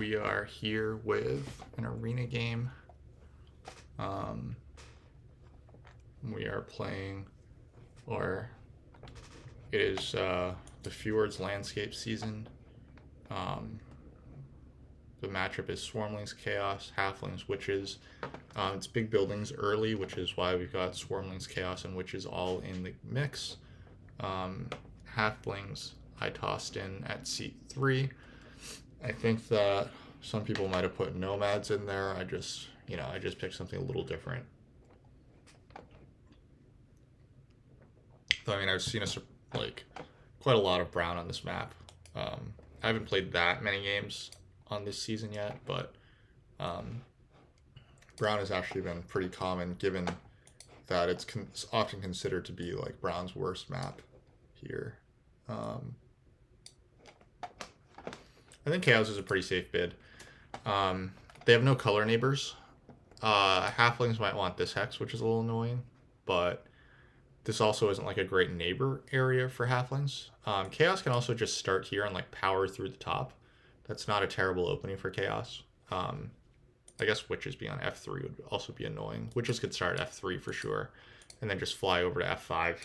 We are here with an arena game. We are playing, or it is the Fjords landscape season. The matchup is Swarmlings, Chaos, Halflings, Witches. It's big buildings early, which is why we've got Swarmlings, Chaos, and Witches all in the mix. Halflings I tossed in at seat 3. I think that some people might have put nomads in there. I just picked something a little different. So, I've seen quite a lot of brown on this map. I haven't played that many games on this season yet, but brown has actually been pretty common, given that it's often considered to be like brown's worst map here. I think Chaos is a pretty safe bid. They have no color neighbors. Halflings might want this hex, which is a little annoying, but this also isn't like a great neighbor area for Halflings. Chaos can also just start here and like power through the top. That's not a terrible opening for Chaos. I guess Witches being on F3 would also be annoying. Witches could start at F3 for sure, and then just fly over to F5.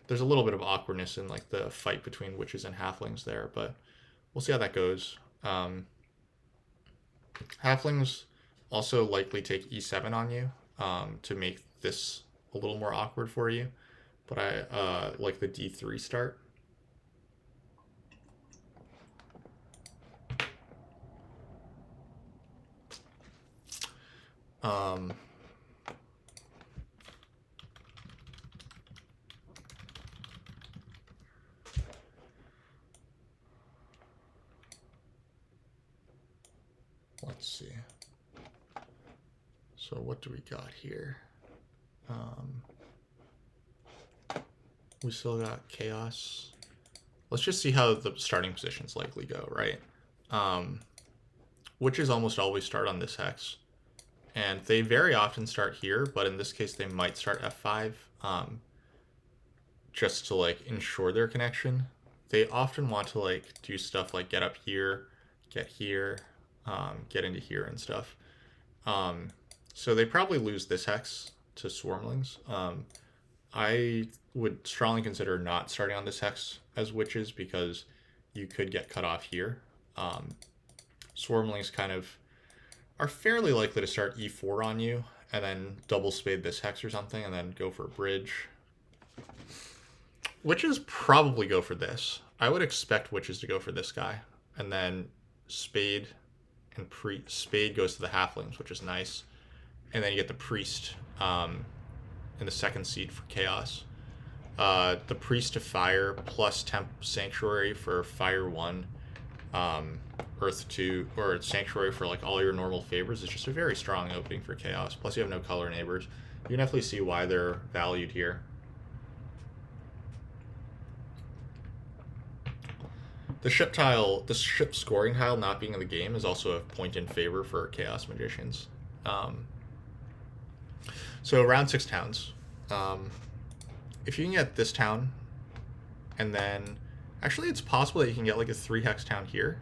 There's a little bit of awkwardness in like the fight between Witches and Halflings there, but we'll see how that goes. Halflings also likely take E7 on you to make this a little more awkward for you, but I like the D3 start. Let's see. So what do we got here? We still got Chaos. Let's just see how the starting positions likely go, right? Witches almost always start on this hex. And they very often start here, but in this case they might start F5 just to like ensure their connection. They often want to like do stuff like get up here, get into here and stuff. So they probably lose this hex to Swarmlings. I would strongly consider not starting on this hex as Witches because you could get cut off here. Swarmlings kind of are fairly likely to start E4 on you and then double spade this hex or something and then go for a bridge. Witches probably go for this. I would expect Witches to go for this guy, and then spade and spade goes to the Halflings, which is nice, and then you get the priest in the second seed for Chaos. The priest to fire plus temp sanctuary for fire 1, earth 2, or sanctuary for like all your normal favors is just a very strong opening for Chaos. Plus you have no color neighbors. You can definitely see why they're valued here. The ship scoring tile not being in the game is also a point in favor for Chaos Magicians. So round 6 towns. If you can get this town, and then actually it's possible that you can get like a 3 hex town here.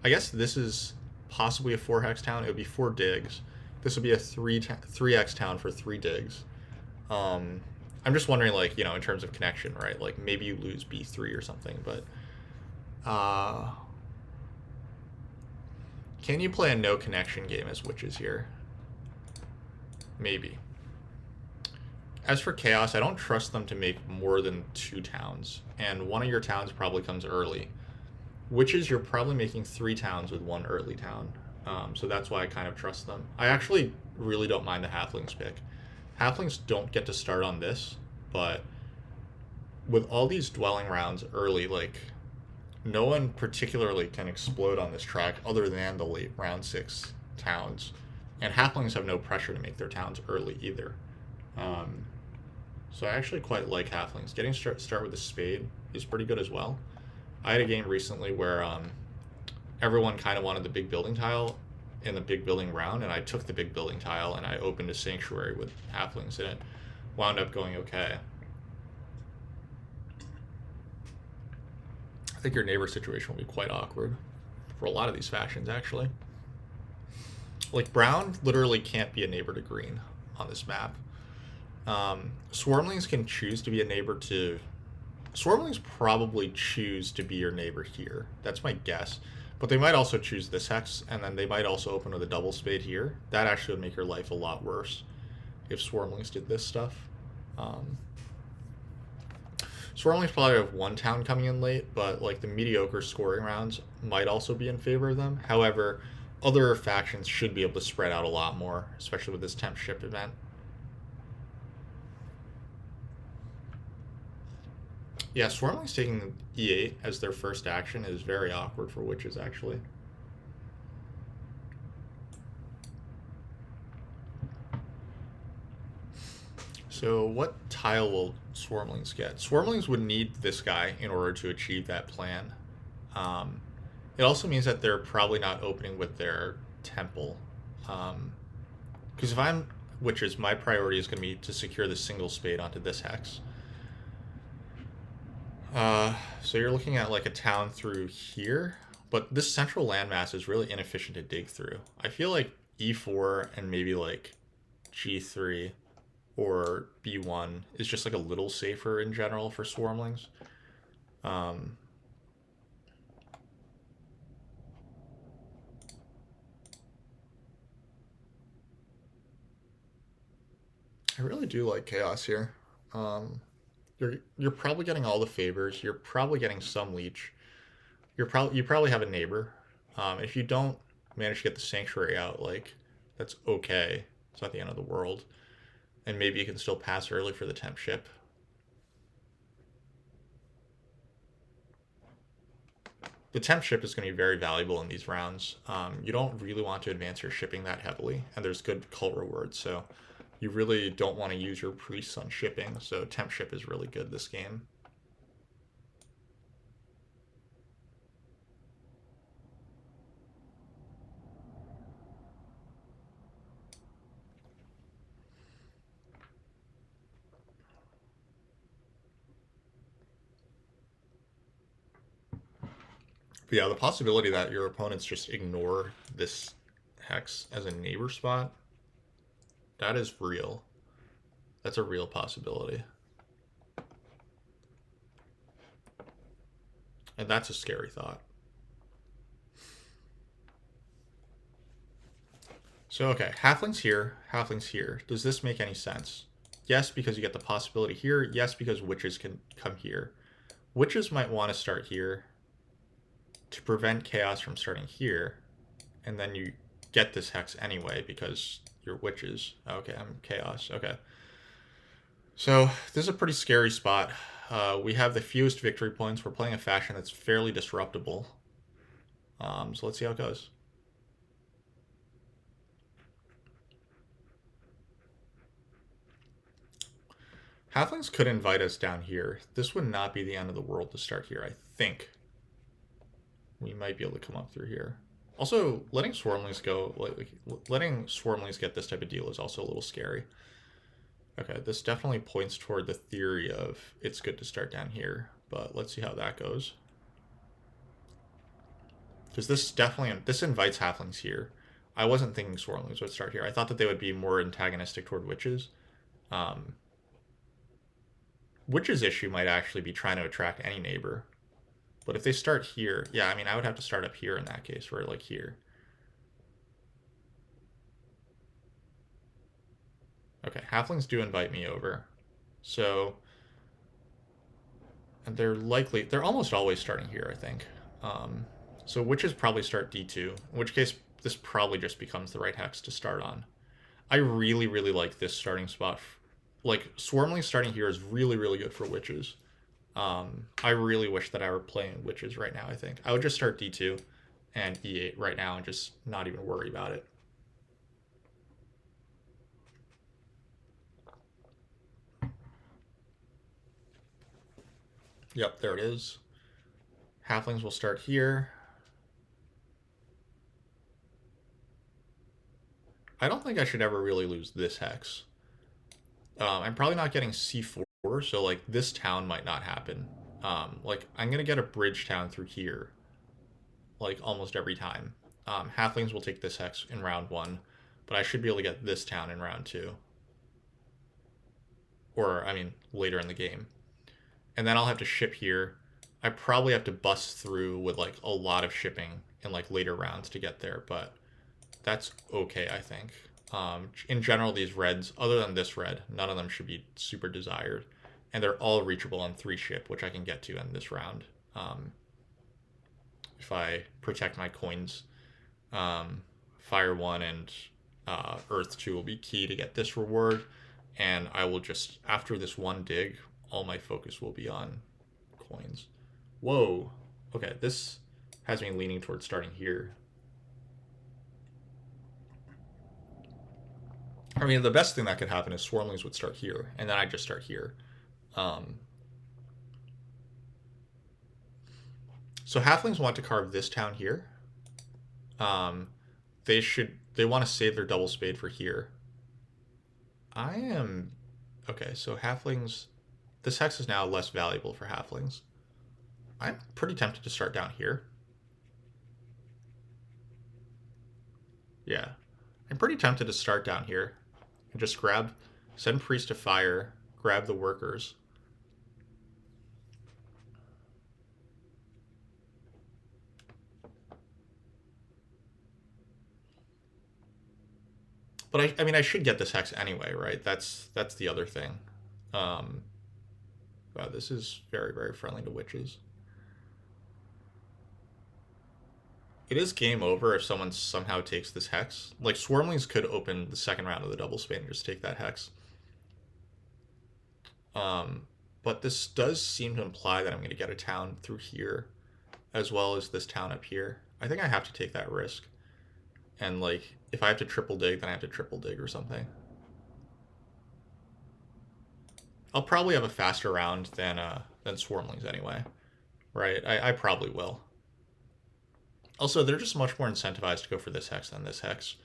I guess this is possibly a 4 hex town. It would be 4 digs. This would be a 3x town for 3 digs. I'm just wondering, like, in terms of connection, right? Like maybe you lose B3 or something, but can you play a no connection game as Witches here? Maybe. As for Chaos, I don't trust them to make more than 2 towns, and one of your towns probably comes early. Witches, you're probably making 3 towns with 1 early town, so that's why I kind of trust them. I actually really don't mind the Halflings pick. Halflings don't get to start on this, but with all these dwelling rounds early, like, no one particularly can explode on this track other than the late round 6 towns, and Halflings have no pressure to make their towns early either. So I actually quite like Halflings. Getting start with a spade is pretty good as well. I had a game recently where everyone kind of wanted the big building tile in the big building round, and I took the big building tile and I opened a sanctuary with Halflings, and it wound up going okay. I think your neighbor situation will be quite awkward. for a lot of these factions, actually. Like, brown literally can't be a neighbor to green on this map. Swarmlings can choose to be a neighbor to... Swarmlings probably choose to be your neighbor here. That's my guess. But they might also choose this hex, and then they might also open with a double spade here. That actually would make your life a lot worse if Swarmlings did this stuff. Swarmlings probably have one town coming in late, but like the mediocre scoring rounds might also be in favor of them. However, other factions should be able to spread out a lot more, especially with this temp ship event. Yeah, Swarmlings taking E8 as their first action is very awkward for witches, actually. So what tile will Swarmlings get? Swarmlings would need this guy in order to achieve that plan. It also means that they're probably not opening with their temple. Because if I'm witches, my priority is going to be to secure the single spade onto this hex. So you're looking at like a town through here, but this central landmass is really inefficient to dig through. I feel like E4 and maybe like G3 or B1 is just like a little safer in general for Swarmlings. I really do like Chaos here. You're probably getting all the favors. You're probably getting some leech. You probably have a neighbor. If you don't manage to get the sanctuary out, like that's okay. It's not the end of the world. And maybe you can still pass early for the temp ship. The temp ship is going to be very valuable in these rounds. You don't really want to advance your shipping that heavily, and there's good cult rewards, so you really don't want to use your priests on shipping, so temp ship is really good this game. But yeah, the possibility that your opponents just ignore this hex as a neighbor spot, that is real. That's a real possibility. And that's a scary thought. So, okay, halflings here, halflings here. Does this make any sense? Yes, because you get the possibility here. Yes, because witches can come here. Witches might want to start here to prevent chaos from starting here. And then you get this hex anyway because you're witches. Okay, I'm chaos. Okay. So this is a pretty scary spot. We have the fewest victory points. We're playing a faction that's fairly disruptible. So let's see how it goes. Halflings could invite us down here. This would not be the end of the world to start here, I think. We might be able to come up through here. Also, letting Swarmlings go, letting Swarmlings get this type of deal is also a little scary. Okay, this definitely points toward the theory of it's good to start down here, but let's see how that goes. Because this invites halflings here. I wasn't thinking Swarmlings would start here. I thought that they would be more antagonistic toward witches. Witches' issue might actually be trying to attract any neighbor. But if they start here, yeah, I mean, I would have to start up here in that case, or like here. Okay, halflings do invite me over. So, and they're almost always starting here, I think. So witches probably start D2, in which case this probably just becomes the right hex to start on. I really, really like this starting spot. Like, Swarmlings starting here is really, really good for witches. I really wish that I were playing witches right now, I think. I would just start D2 and E8 right now and just not even worry about it. Yep, there it is. Halflings will start here. I don't think I should ever really lose this hex. I'm probably not getting C4, so like this town might not happen. Like I'm gonna get a bridge town through here. like almost every time. Halflings will take this hex in round 1, but I should be able to get this town in round 2. Or, I mean, later in the game. And then I'll have to ship here. I probably have to bust through with like a lot of shipping in like later rounds to get there, but that's okay, I think. In general, these reds, other than this red, none of them should be super desired. And they're all reachable on 3 ship, which I can get to in this round. If I protect my coins, Fire 1 and Earth 2 will be key to get this reward. And I will just, after this one dig, all my focus will be on coins. Whoa. Okay, this has me leaning towards starting here. I mean, the best thing that could happen is swarmlings would start here, and then I'd just start here. So halflings want to carve this town here. They want to save their double spade for here. Okay, so halflings, this hex is now less valuable for halflings. I'm pretty tempted to start down here. Yeah, I'm pretty tempted to start down here and just send priest to fire, grab the workers. But I mean, I should get this hex anyway, right? That's the other thing. Wow, this is very, very friendly to witches. It is game over if someone somehow takes this hex. Like, Swarmlings could open the second round of the double spade and just take that hex. But this does seem to imply that I'm going to get a town through here, as well as this town up here. I think I have to take that risk. And, like, if I have to triple dig, then I have to triple dig or something. I'll probably have a faster round than Swarmlings anyway. Right? I probably will. Also, they're just much more incentivized to go for this hex than this hex.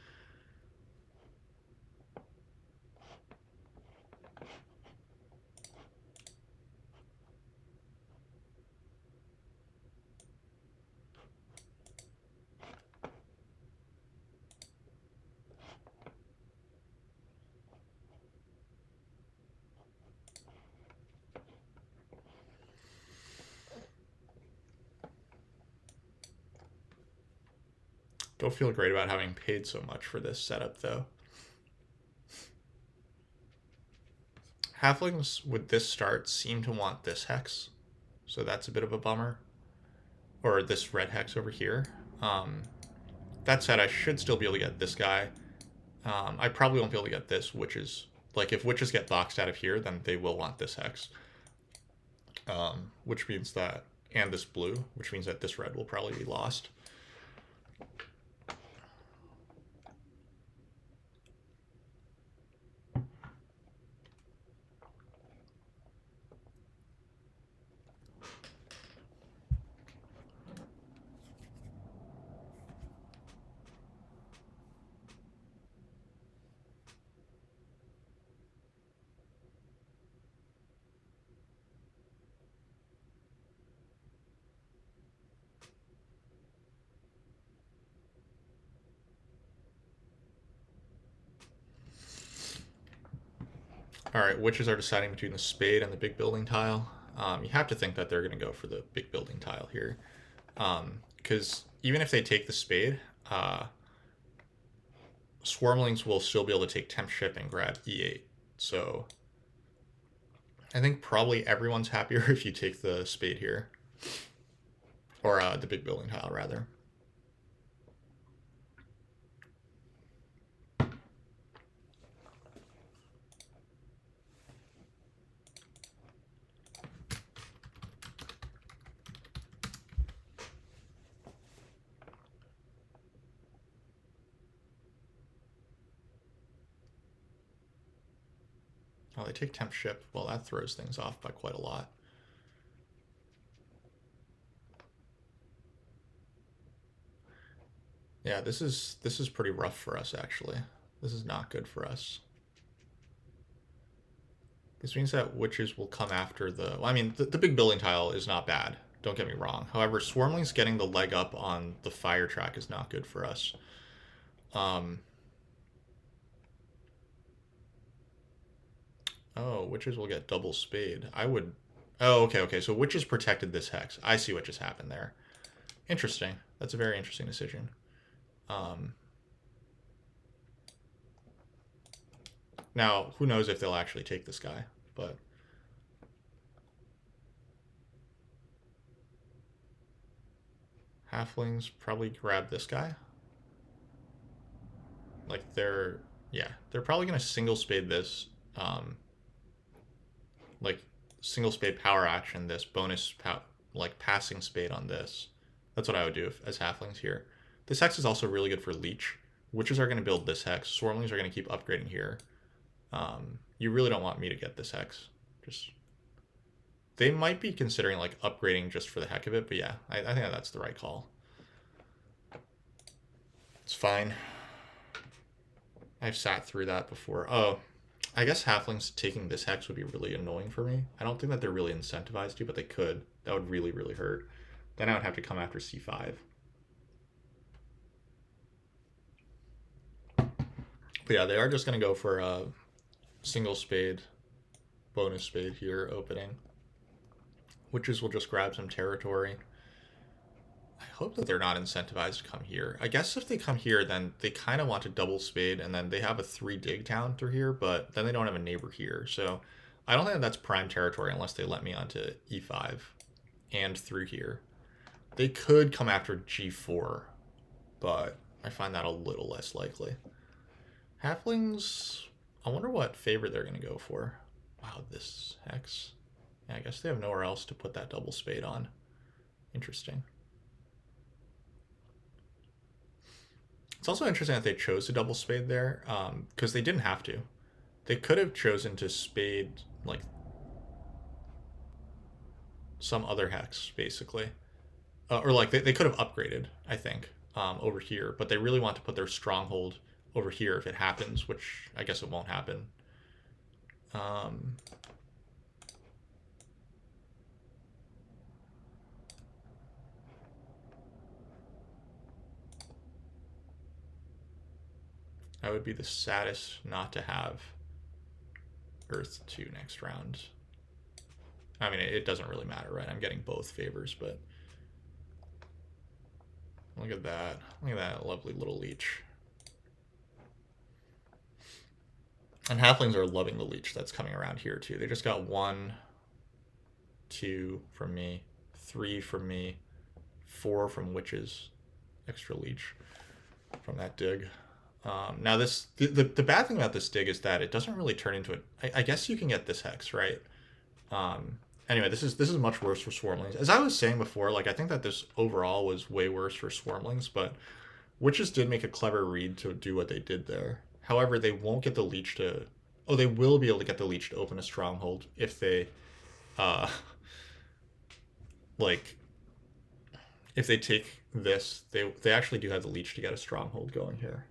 Don't feel great about having paid so much for this setup, though. Halflings with this start seem to want this hex, so that's a bit of a bummer. Or this red hex over here. That said, I should still be able to get this guy. I probably won't be able to get this, witches. Like, if witches get boxed out of here, then they will want this hex. Which means that, and this blue, which means that this red will probably be lost. Alright, witches are deciding between the spade and the big building tile. You have to think that they're going to go for the big building tile here. Because even if they take the spade, Swarmlings will still be able to take temp ship and grab E8. So I think probably everyone's happier if you take the spade here. Or the big building tile, rather. Oh, they take temp ship. Well, that throws things off by quite a lot. Yeah, this is pretty rough for us, actually. This is not good for us. This means that witches will come after the... Well, I mean, the big building tile is not bad. Don't get me wrong. However, swarmlings getting the leg up on the fire track is not good for us. Oh, witches will get double spade. I would... Oh, okay. So witches protected this hex. I see what just happened there. Interesting. That's a very interesting decision. Now, who knows if they'll actually take this guy, but... Halflings probably grab this guy. Like, they're probably going to single spade this. Like, single spade power action this, bonus, like, passing spade on this. That's what I would do as halflings here. This hex is also really good for leech. Witches are going to build this hex. Swarmlings are going to keep upgrading here. You really don't want me to get this hex. They might be considering like upgrading just for the heck of it, but yeah, I think that's the right call. It's fine. I've sat through that before. Oh, I guess halflings taking this hex would be really annoying for me. I don't think that they're really incentivized to, but they could. That would really, really hurt. Then I would have to come after c5. But yeah, they are just going to go for a single spade, bonus spade here, opening. Witches will just grab some territory. I hope that they're not incentivized to come here. I guess if they come here, then they kind of want to double spade, and then they have a 3 dig town through here, but then they don't have a neighbor here. So I don't think that's prime territory unless they let me onto e5 and through here. They could come after g4, but I find that a little less likely. Halflings, I wonder what favor they're going to go for. Wow, this hex. Yeah, I guess they have nowhere else to put that double spade on. Interesting. It's also interesting that they chose to double spade there, because they didn't have to. They could have chosen to spade, like, some other hex, basically. Or, like, they could have upgraded, I think, over here. But they really want to put their stronghold over here if it happens, which I guess it won't happen. I would be the saddest not to have Earth 2 next round. I mean, it doesn't really matter, right? I'm getting both favors, but look at that. Look at that lovely little leech. And halflings are loving the leech that's coming around here, too. They just got 1, 2 from me, 3 from me, 4 from witches. Extra leech from that dig. Now the bad thing about this dig is that it doesn't really turn into it. I guess you can get this hex, right? Anyway, this is much worse for swarmlings. As I was saying before, like, I think that this overall was way worse for swarmlings, but witches did make a clever read to do what they did there. However, they won't get the leech to... Oh, they will be able to get the leech to open a stronghold if they... like... If they take this, they actually do have the leech to get a stronghold going here.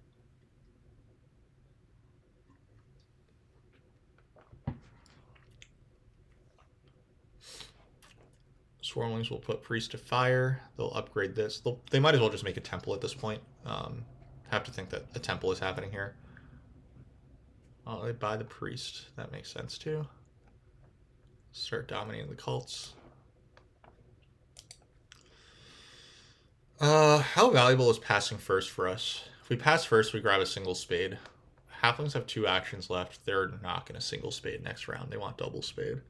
Swarmlings will put priest to fire. They'll upgrade this. They might as well just make a temple at this point. Have to think that a temple is happening here. Oh, they buy the priest. That makes sense too. Start dominating the cults. How valuable is passing first for us? If we pass first, we grab a single spade. Halflings have 2 actions left. They're not going to single spade next round. They want double spade.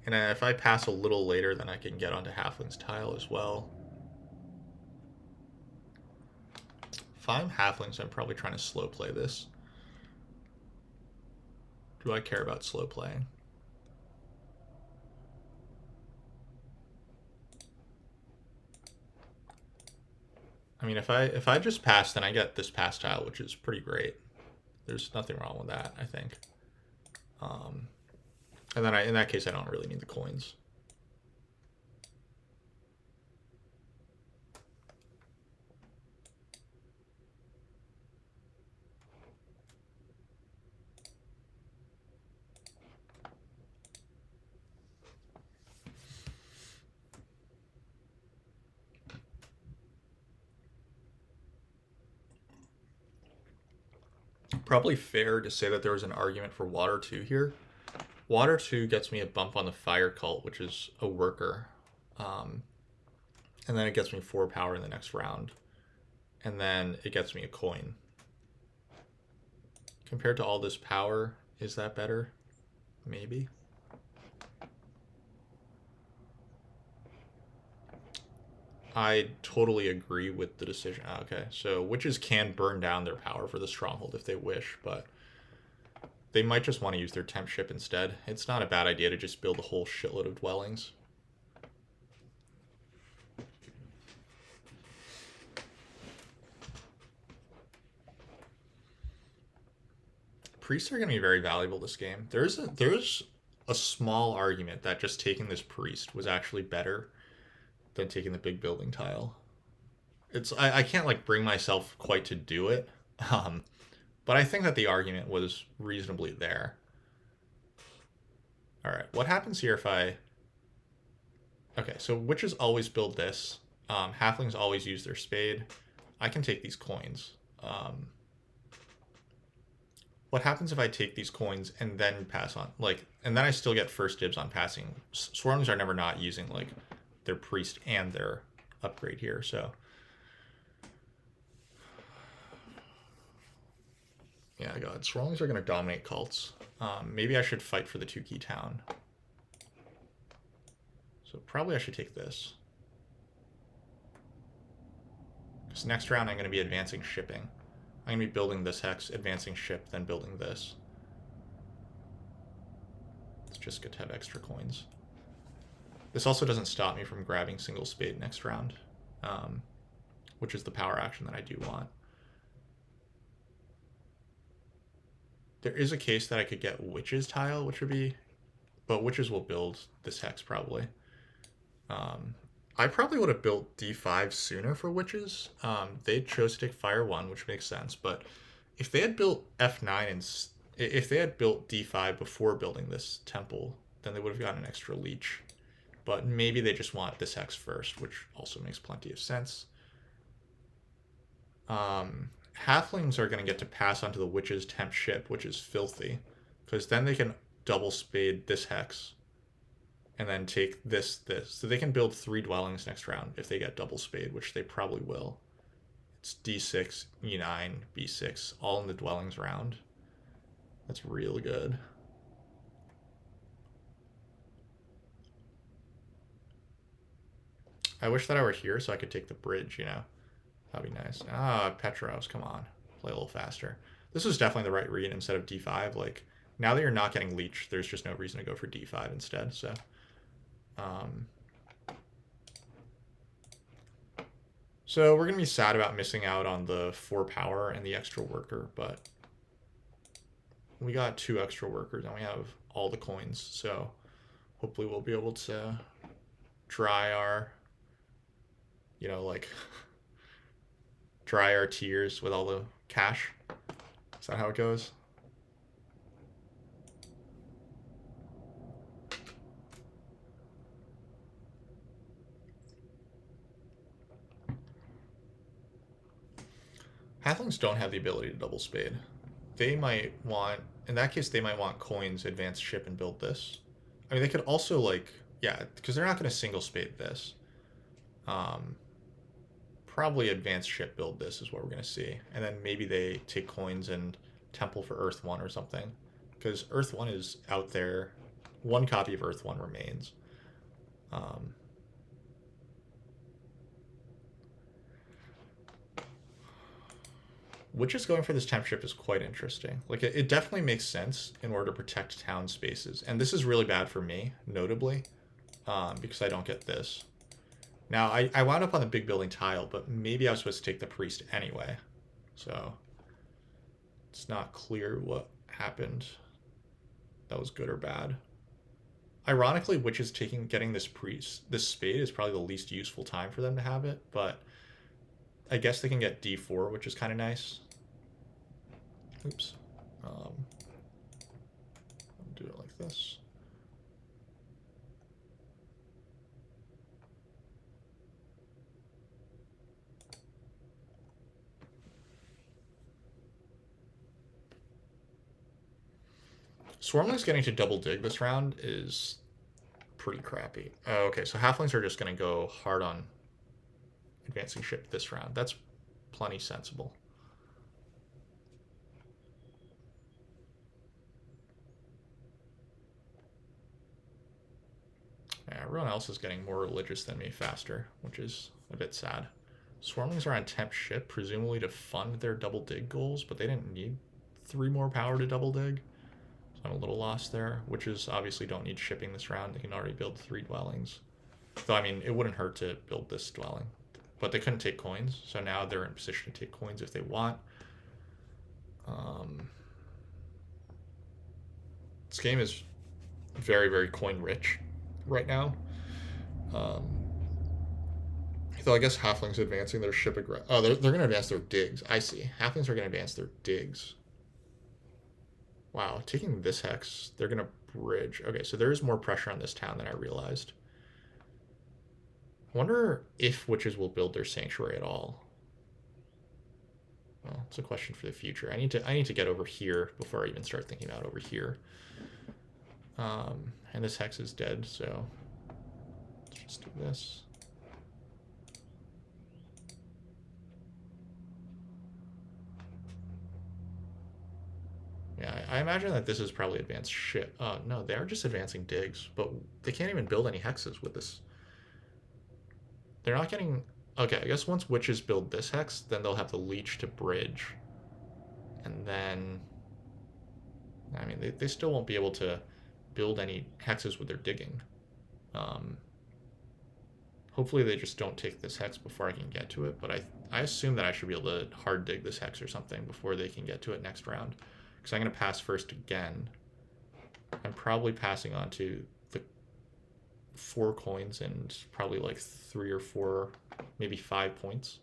And if I pass a little later, then I can get onto halfling's tile as well. If I'm halflings, I'm probably trying to slow play this. Do I care about slow playing? I mean, if I just pass, then I get this pass tile, which is pretty great. There's nothing wrong with that, I think. And then in that case, I don't really need the coins. Probably fair to say that there was an argument for Water 2 here. Water 2 gets me a bump on the Fire Cult, which is a worker. And then it gets me 4 power in the next round. And then it gets me a coin. Compared to all this power, is that better? Maybe. I totally agree with the decision. Okay, so witches can burn down their power for the stronghold if they wish, but they might just want to use their temp ship instead. It's not a bad idea to just build a whole shitload of dwellings. Priests are going to be very valuable this game. There's a small argument that just taking this priest was actually better than taking the big building tile. I can't like bring myself quite to do it, but I think that the argument was reasonably there. All right, what happens here if I? Okay, so witches always build this. Halflings always use their spade. I can take these coins. What happens if I take these coins and then pass on, like, and then I still get first dibs on passing? Swarmlings are never not using like their priest and their upgrade here, so yeah, God, Swarmlings are going to dominate cults. Maybe I should fight for the 2-key town. So probably I should take this. Because next round I'm going to be advancing shipping. I'm going to be building this hex, advancing ship, then building this. It's just good to have extra coins. This also doesn't stop me from grabbing single spade next round, which is the power action that I do want. There is a case that I could get witches tile, which would be, but witches will build this hex probably. I probably would have built D5 sooner for witches. They chose to take Fire 1, which makes sense, but if they had built F9 and if they had built D5 before building this temple, then they would have gotten an extra leech. But maybe they just want this hex first, which also makes plenty of sense. Halflings are going to get to pass onto the witch's temp ship, which is filthy, because then they can double spade this hex and then take this. So they can build 3 dwellings next round if they get double spade, which they probably will. It's D6, E9, B6, all in the dwellings round. That's real good. I wish that I were here so I could take the bridge, you know. That'd be nice. Petros, come on. Play a little faster. This was definitely the right read instead of D5. Like, now that you're not getting leech, there's just no reason to go for D5 instead, so. So we're going to be sad about missing out on the 4 power and the extra worker, but we got 2 extra workers and we have all the coins, so hopefully we'll be able to dry our, you know, like, dry our tears with all the cash. Is that how it goes? Halflings don't have the ability to double spade. They might want, in that case, they might want coins, advance ship, and build this. I mean, they could also, like, yeah, because they're not going to single spade this. Probably advance ship, build this is what we're going to see. And then maybe they take coins and temple for Earth 1 or something. Because Earth 1 is out there. 1 copy of Earth 1 remains. Which is going for this temp ship is quite interesting. Like, it definitely makes sense in order to protect town spaces. And this is really bad for me, notably, because I don't get this. Now, I wound up on the big building tile, but maybe I was supposed to take the priest anyway. So, it's not clear what happened. That was good or bad. Ironically, witches getting this priest, this spade is probably the least useful time for them to have it, but I guess they can get D4, which is kind of nice. Oops. I'll do it like this. Swarmlings getting to double dig this round is pretty crappy. Okay, so halflings are just going to go hard on advancing ship this round. That's plenty sensible. Yeah, everyone else is getting more religious than me faster, which is a bit sad. Swarmlings are on temp ship, presumably to fund their double dig goals, but they didn't need 3 more power to double dig. So I'm a little lost there. Witches obviously don't need shipping this round. They can already build 3 dwellings. Though, I mean, it wouldn't hurt to build this dwelling. But they couldn't take coins, so now they're in position to take coins if they want. This game is very, very coin rich right now. So I guess halflings advancing their ship. Oh, they're going to advance their digs. I see. Halflings are going to advance their digs. Wow, taking this hex, they're going to bridge. Okay, so there is more pressure on this town than I realized. I wonder if witches will build their sanctuary at all. Well, it's a question for the future. I need to get over here before I even start thinking about over here. And this hex is dead, so let's just do this. Yeah, I imagine that this is probably advanced ship. Oh, no, they are just advancing digs, but they can't even build any hexes with this. They're not getting... Okay, I guess once witches build this hex, then they'll have the leech to bridge. And then... I mean, they still won't be able to build any hexes with their digging. Hopefully they just don't take this hex before I can get to it, but I assume that I should be able to hard dig this hex or something before they can get to it next round. Because I'm going to pass first again. I'm probably passing on to the 4 coins and probably like 3 or 4, maybe 5 points.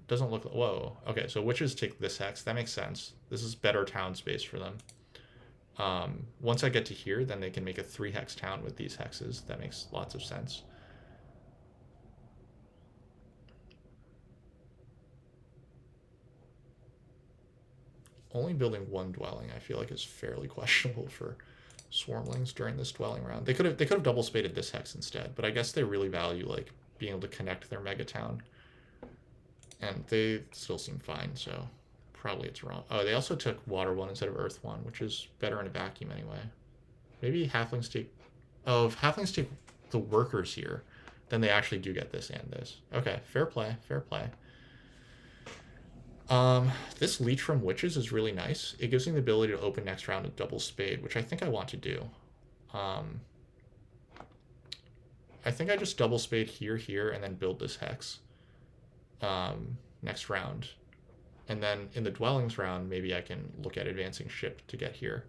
Doesn't look... Whoa. Okay, so witches take this hex. That makes sense. This is better town space for them. Once I get to here, then they can make a 3 hex town with these hexes. That makes lots of sense. Only building 1 dwelling, I feel like, is fairly questionable for swarmlings during this dwelling round. They could have double spaded this hex instead, but I guess they really value like being able to connect their mega town. And they still seem fine, so probably it's wrong. Oh, they also took water 1 instead of earth 1, which is better in a vacuum anyway. Maybe halflings take... Oh, if halflings take the workers here, then they actually do get this and this. Okay, fair play, fair play. This leech from witches is really nice. It gives me the ability to open next round a double spade, which I think I want to do. I think I just double spade here, and then build this hex next round. And then in the dwellings round, maybe I can look at advancing ship to get here.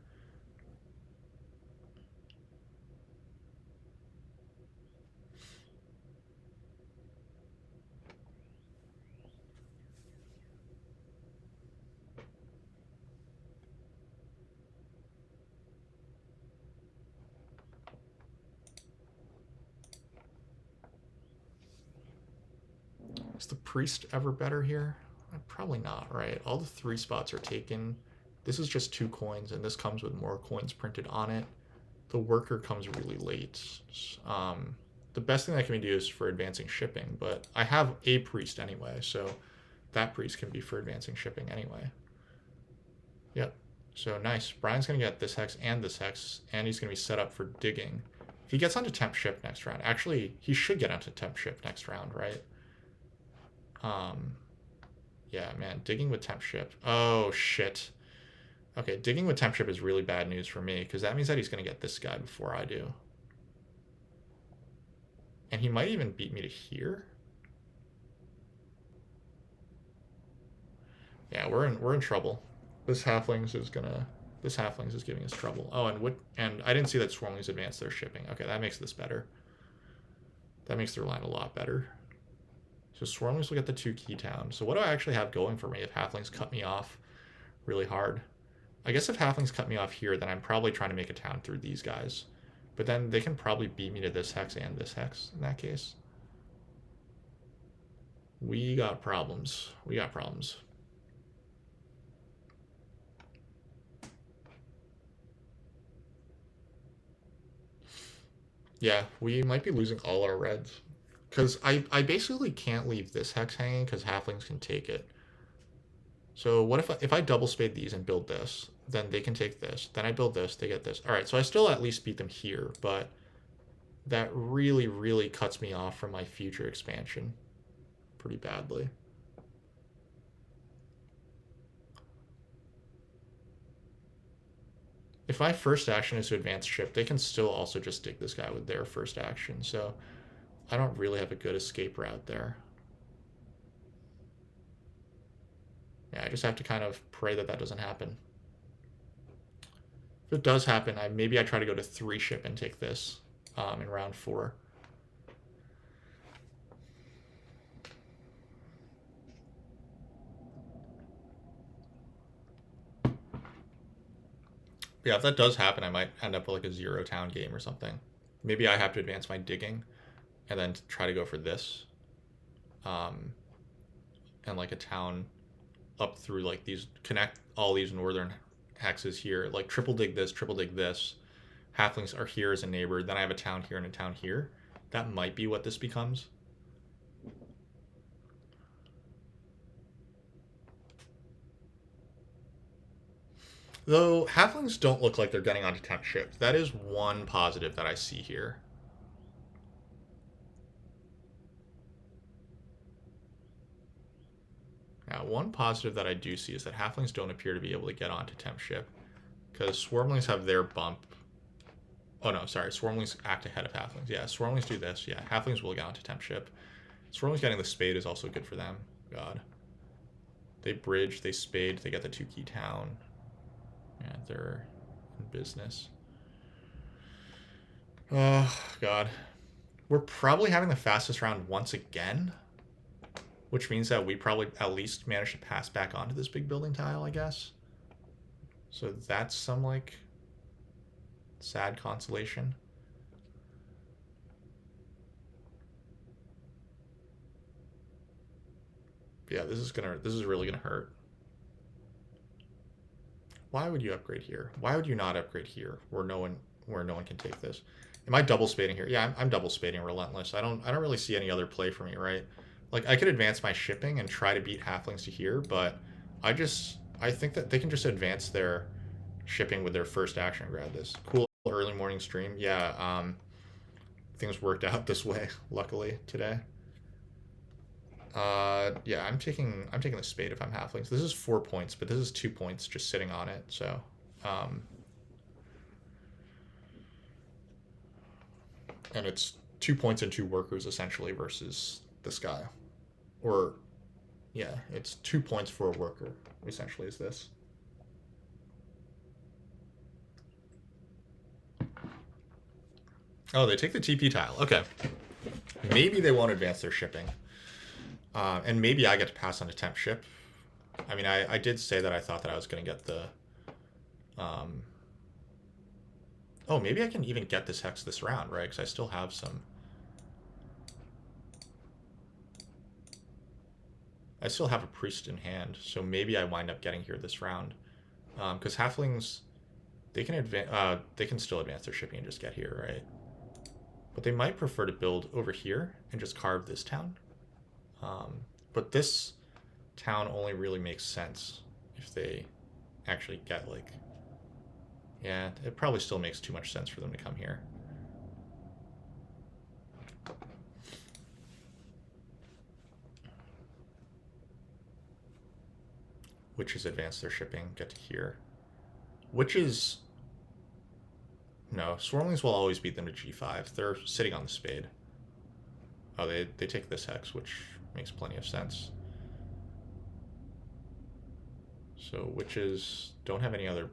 Is the priest ever better here? Probably not, right? All the 3 spots are taken. This is just 2 coins, and this comes with more coins printed on it. The worker comes really late. The best thing that can be do is for advancing shipping, but I have a priest anyway, so that priest can be for advancing shipping anyway. Yep. So nice. Brian's going to get this hex, and he's going to be set up for digging. If he gets onto temp ship next round, actually, he should get onto temp ship next round, right? Yeah, man, digging with temp ship. Oh, shit. Okay, digging with temp ship is really bad news for me, because that means that he's going to get this guy before I do. And he might even beat me to here. Yeah, we're in trouble. This halflings is giving us trouble. Oh, and I didn't see that swarmlings advanced their shipping. Okay, that makes this better. That makes their line a lot better. So swarmlings will get the 2 key towns. So what do I actually have going for me if halflings cut me off really hard? I guess if halflings cut me off here, then I'm probably trying to make a town through these guys. But then they can probably beat me to this hex and this hex in that case. We got problems. We got problems. Yeah, we might be losing all our reds. Because I basically can't leave this hex hanging because halflings can take it. So what if I double spade these and build this? Then they can take this. Then I build this, they get this. All right, so I still at least beat them here, but that really, really cuts me off from my future expansion pretty badly. If my first action is to advance ship, they can still also just dig this guy with their first action. So I don't really have a good escape route there. Yeah, I just have to kind of pray that that doesn't happen. If it does happen, maybe I try to go to 3 ship and take this in round 4. Yeah, if that does happen, I might end up with like a 0 town game or something. Maybe I have to advance my digging and then try to go for this. And like a town up through like these, connect all these northern hexes here, like triple dig this, triple dig this. Halflings are here as a neighbor. Then I have a town here and a town here. That might be what this becomes. Though halflings don't look like they're getting onto temp ship. That is one positive that I see here. Now, one positive that I do see is that halflings don't appear to be able to get onto temp ship because swarmlings have their bump. Oh no, sorry, swarmlings act ahead of halflings. Yeah, swarmlings do this. Yeah, halflings will get onto temp ship. Swarmlings getting the spade is also good for them. God. They bridge, they spade, they get the 2 key town. Yeah, they're in business. Oh, God. We're probably having the fastest round once again, which means that we probably at least managed to pass back onto this big building tile, I guess. So that's some, like, sad consolation. Yeah, this is really gonna hurt. Why would you upgrade here? Why would you not upgrade here where no one can take this? Am I double spading here? Yeah, I'm double spading relentless. I don't really see any other play for me, right? Like I could advance my shipping and try to beat halflings to here, but I think that they can just advance their shipping with their first action and grab this. Cool early morning stream. Yeah, things worked out this way, luckily, today. Yeah, I'm taking the spade if I'm halflings. This is 4 points, but this is 2 points just sitting on it. So, and it's 2 points and 2 workers essentially versus this guy, or yeah, it's 2 points for a worker essentially. Is this? Oh, they take the TP tile. Okay, maybe they won't advance their shipping. And maybe I get to pass on a temp ship. I mean, I did say that I thought that I was going to get the... oh, maybe I can even get this hex this round, right? Because I still have some... I still have a priest in hand, so maybe I wind up getting here this round. Because halflings, they can still advance their shipping and just get here, right? But they might prefer to build over here and just carve this town. But this town only really makes sense if they actually get like... yeah, it probably still makes too much sense for them to come here. Witches advance their shipping, get to here. Witches... no, swarmlings will always beat them to g5. They're sitting on the spade. Oh, they take this hex, which makes plenty of sense. So witches don't have any other...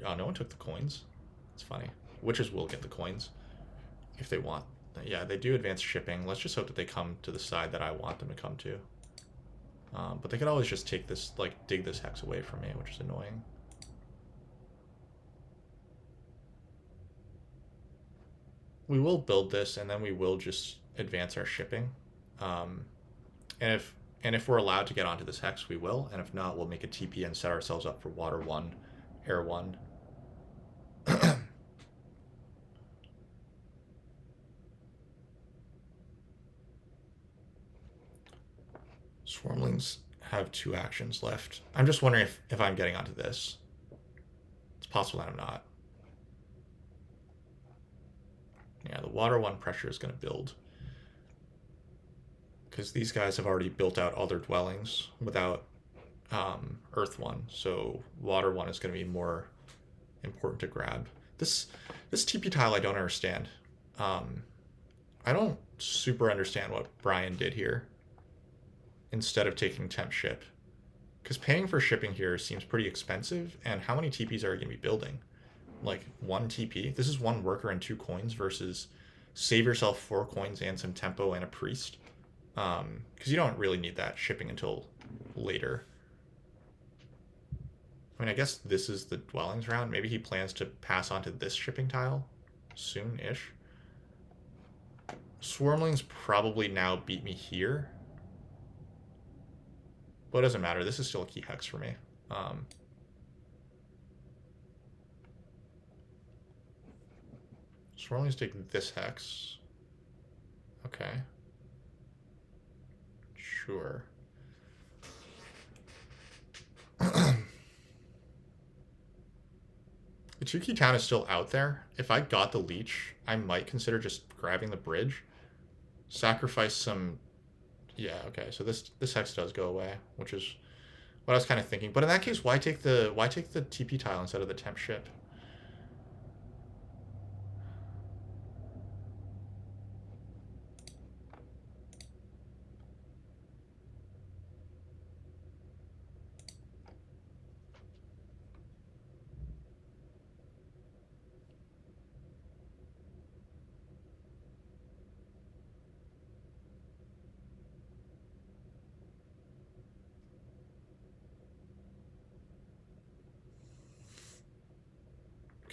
oh, no one took the coins. That's funny. Witches will get the coins if they want. Yeah, they do advance shipping. Let's just hope that they come to the side that I want them to come to. But they could always just take this, like, dig this hex away from me, which is annoying. We will build this, and then we will just advance our shipping. And if we're allowed to get onto this hex, we will. And if not, we'll make a TP and set ourselves up for water 1, air 1. Swarmlings have 2 actions left. I'm just wondering if I'm getting onto this. It's possible that I'm not. Yeah, the water 1 pressure is going to build. Because these guys have already built out all their dwellings without Earth 1. So water 1 is going to be more important to grab. This TP tile I don't understand. I don't super understand what Brian did here instead of taking temp ship. Because paying for shipping here seems pretty expensive, and how many TPs are you going to be building? Like 1 TP? This is 1 worker and 2 coins versus save yourself 4 coins and some tempo and a priest. Because you don't really need that shipping until later. I mean, I guess this is the dwellings round. Maybe he plans to pass on to this shipping tile soon-ish. Swarmlings probably now beat me here. But it doesn't matter. This is still a key hex for me. Swarmlings take this hex. Okay. Sure. The 2 key town is still out there. If I got the leech, I might consider just grabbing the bridge. Sacrifice some... Yeah, okay, so this hex does go away, which is what I was kind of thinking. But in that case, why take the TP tile instead of the temp ship?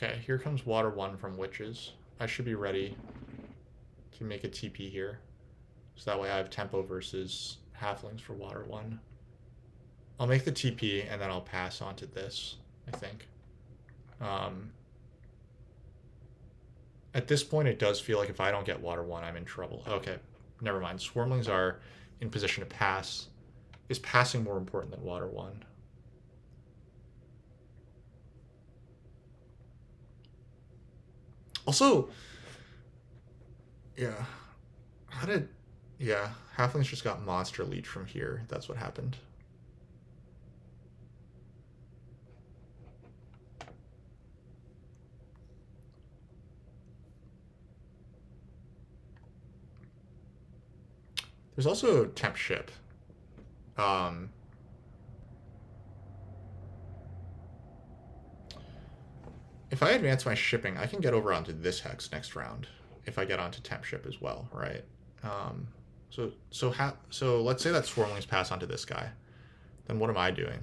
Okay, here comes water 1 from witches. I should be ready to make a TP here. So that way I have tempo versus halflings for water 1. I'll make the TP and then I'll pass on to this, I think. At this point, it does feel like if I don't get water 1, I'm in trouble. Okay, never mind. Swarmlings are in position to pass. Is passing more important than water 1? Also, yeah, yeah, halflings just got monster leech from here. That's what happened. There's also temp ship. If I advance my shipping, I can get over onto this hex next round. If I get onto temp ship as well, right? So let's say that Swarmlings pass onto this guy. Then what am I doing?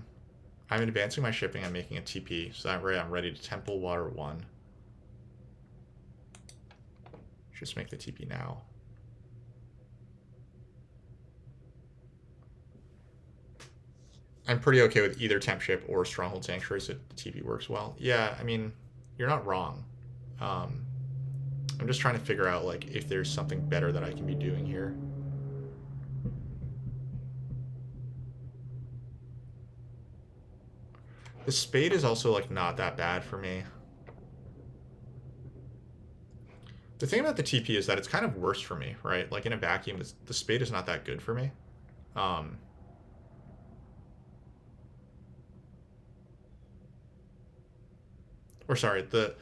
I'm advancing my shipping. I'm making a TP, so that way I'm ready to temple water 1. Just make the TP now. I'm pretty okay with either temp ship or stronghold sanctuary, so the TP works well. Yeah, I mean, you're not wrong. I'm just trying to figure out like if there's something better that I can be doing here. The spade is also like not that bad for me. The thing about the TP is that it's kind of worse for me, right? Like in a vacuum, the spade is not that good for me. Or sorry, the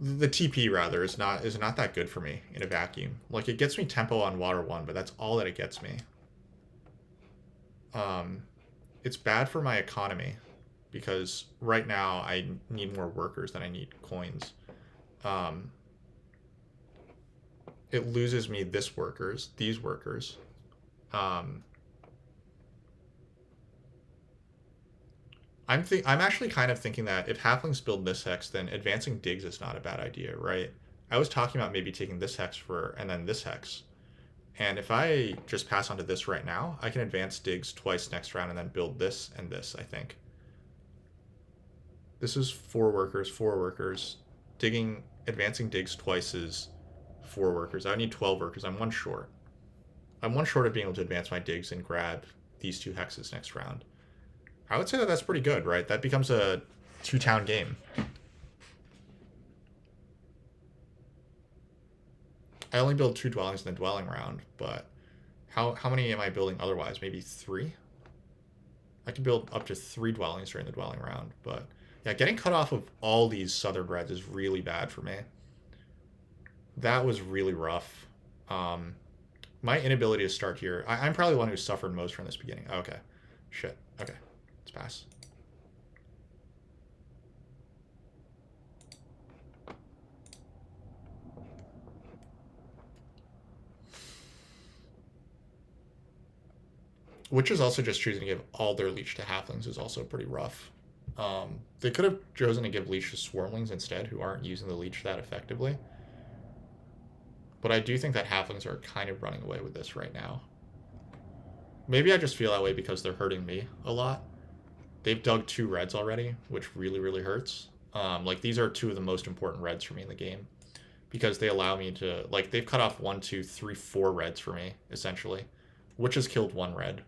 TP rather is not that good for me in a vacuum. Like it gets me tempo on water 1, but that's all that it gets me. It's bad for my economy because right now I need more workers than I need coins. It loses me these workers. I'm actually kind of thinking that if halflings build this hex, then advancing digs is not a bad idea, right? I was talking about maybe taking this hex and then this hex. And if I just pass onto this right now, I can advance digs twice next round and then build this and this, I think. This is 4 workers. Advancing digs twice is 4 workers. I need 12 workers. I'm 1 short. I'm one short of being able to advance my digs and grab these 2 hexes next round. I would say that that's pretty good, right? That becomes a 2-town game. I only build 2 dwellings in the dwelling round, but how many am I building otherwise? Maybe 3? I can build up to 3 dwellings during the dwelling round, but yeah, getting cut off of all these southern reds is really bad for me. That was really rough. My inability to start here, I'm probably the one who suffered most from this beginning. Okay. Shit. Okay. Let's pass. Which is also just choosing to give all their leech to halflings is also pretty rough. They could have chosen to give leech to swarmlings instead, who aren't using the leech that effectively. But I do think that halflings are kind of running away with this right now. Maybe I just feel that way because they're hurting me a lot. They've dug 2 reds already, which really, really hurts. Like, these are 2 of the most important reds for me in the game. Because they allow me to... Like, they've cut off 1, 2, 3, 4 reds for me, essentially. Which has killed 1 red.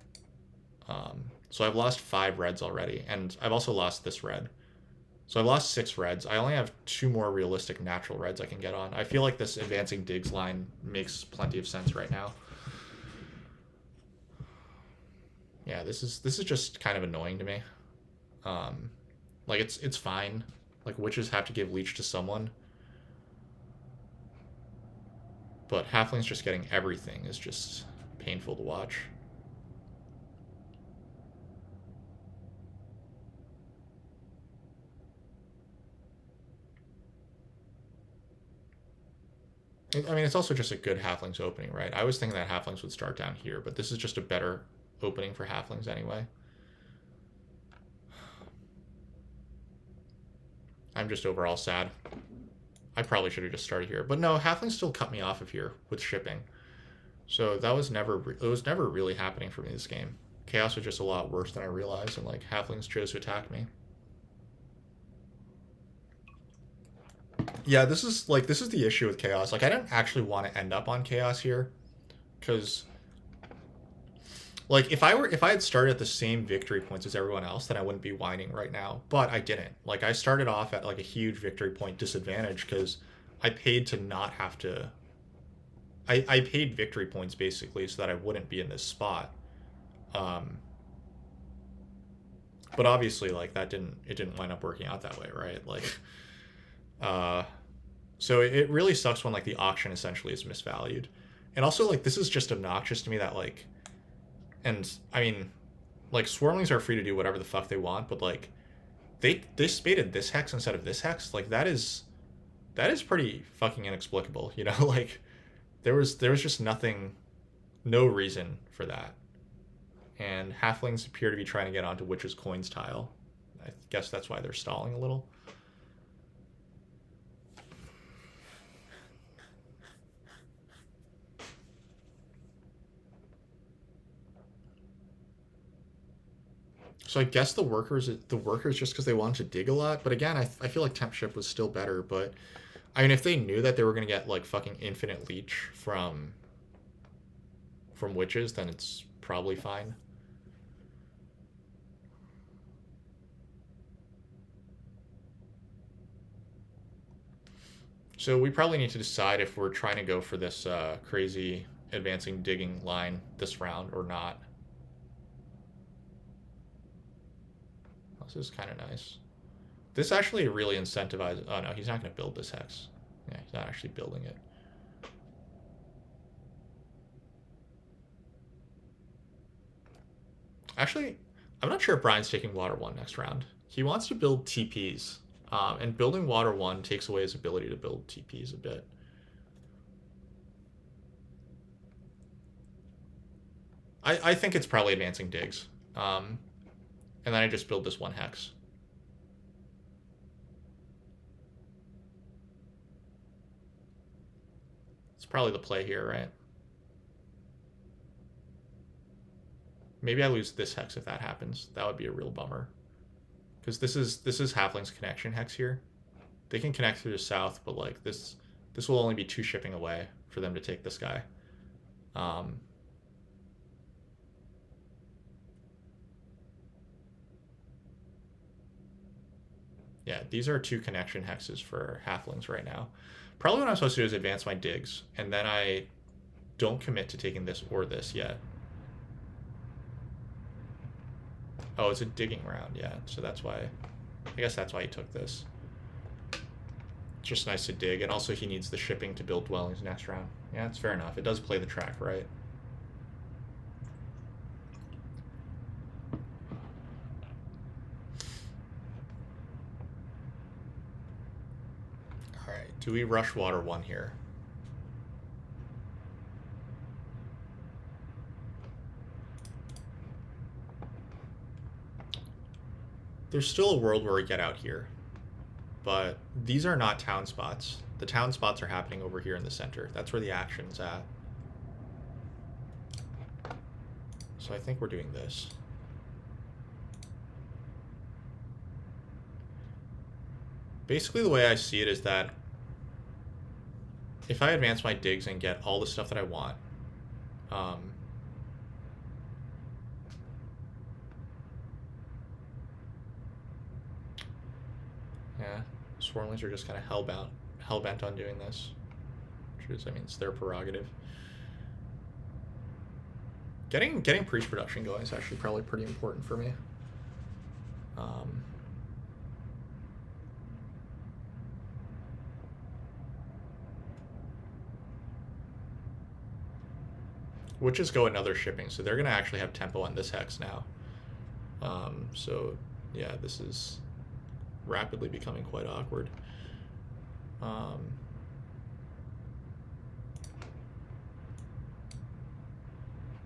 So I've lost 5 reds already, and I've also lost this red. So I've lost 6 reds. I only have 2 more realistic natural reds I can get on. I feel like this advancing digs line makes plenty of sense right now. Yeah, this is just kind of annoying to me. Like, it's fine. Like, witches have to give leech to someone. But halflings just getting everything is just painful to watch. I mean, it's also just a good halflings opening, right? I was thinking that halflings would start down here, but this is just a better opening for halflings anyway. I'm just overall sad. I probably should have just started here. But no, halflings still cut me off of here with shipping. So that was never... It was never really happening for me this game. Chaos was just a lot worse than I realized, and, like, halflings chose to attack me. Yeah, this is the issue with Chaos. Like, I didn't actually want to end up on Chaos here, because, like, if I had started at the same victory points as everyone else, then I wouldn't be whining right now. But I didn't. Like, I started off at, like, a huge victory point disadvantage because I paid to not have to... I paid victory points, basically, so that I wouldn't be in this spot. But obviously, like, it didn't wind up working out that way, right? Like... So it really sucks when, like, the auction essentially is misvalued. And also, like, this is just obnoxious to me that, like... And, I mean, like, swarmlings are free to do whatever the fuck they want, but, like, they spaded this hex instead of this hex. Like, that is pretty fucking inexplicable, you know? Like, there was just no reason for that. And halflings appear to be trying to get onto Witch's Coins tile. I guess that's why they're stalling a little. So I guess the workers just because they wanted to dig a lot. But again, I feel like temp ship was still better. But I mean, if they knew that they were gonna get, like, fucking infinite leech from witches, then it's probably fine. So we probably need to decide if we're trying to go for this crazy advancing digging line this round or not. This is kind of nice. This actually really incentivizes... Oh, no, he's not going to build this hex. Yeah, he's not actually building it. Actually, I'm not sure if Brian's taking Water 1 next round. He wants to build TPs. And building Water 1 takes away his ability to build TPs a bit. I think it's probably advancing digs. And then I just build this 1 hex. It's probably the play here, right? Maybe I lose this hex if that happens. That would be a real bummer. Because this is Halfling's connection hex here. They can connect through the south, but, like, this will only be 2 shipping away for them to take this guy. Yeah, these are 2 connection hexes for halflings right now. Probably what I'm supposed to do is advance my digs, and then I don't commit to taking this or this yet. Oh, it's a digging round, yeah. So that's why, I guess that's why he took this. It's just nice to dig, and also he needs the shipping to build dwellings next round. Yeah, it's fair enough. It does play the track right. Alright, do we rush water 1 here? There's still a world where we get out here, but these are not town spots. The town spots are happening over here in the center. That's where the action's at. So I think we're doing this. Basically, the way I see it is that if I advance my digs and get all the stuff that I want, yeah, swarmlings are just kind of hell-bent on doing this, which is, I mean, it's their prerogative. Getting priest production going is actually probably pretty important for me. Witches go another shipping, so they're going to actually have tempo on this hex now. So, yeah, this is rapidly becoming quite awkward.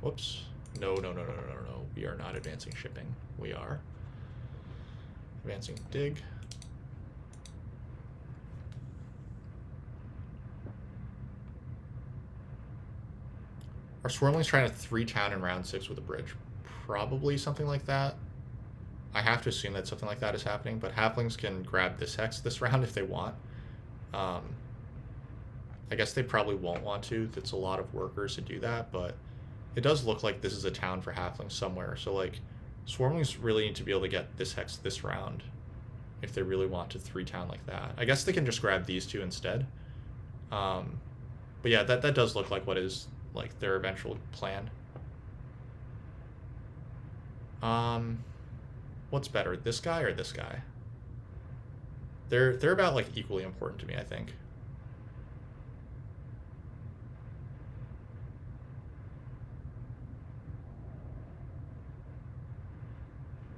Whoops. No. We are not advancing shipping. We are advancing dig. Are swarmlings trying to 3-town in round 6 with a bridge? Probably something like that. I have to assume that something like that is happening, but halflings can grab this hex this round if they want. I guess they probably won't want to. It's a lot of workers to do that, but it does look like this is a town for halflings somewhere. So, like, swarmlings really need to be able to get this hex this round if they really want to 3-town like that. I guess they can just grab these 2 instead. But yeah, that does look like what is, like, their eventual plan. What's better, this guy or this guy? They're about, like, equally important to me, I think.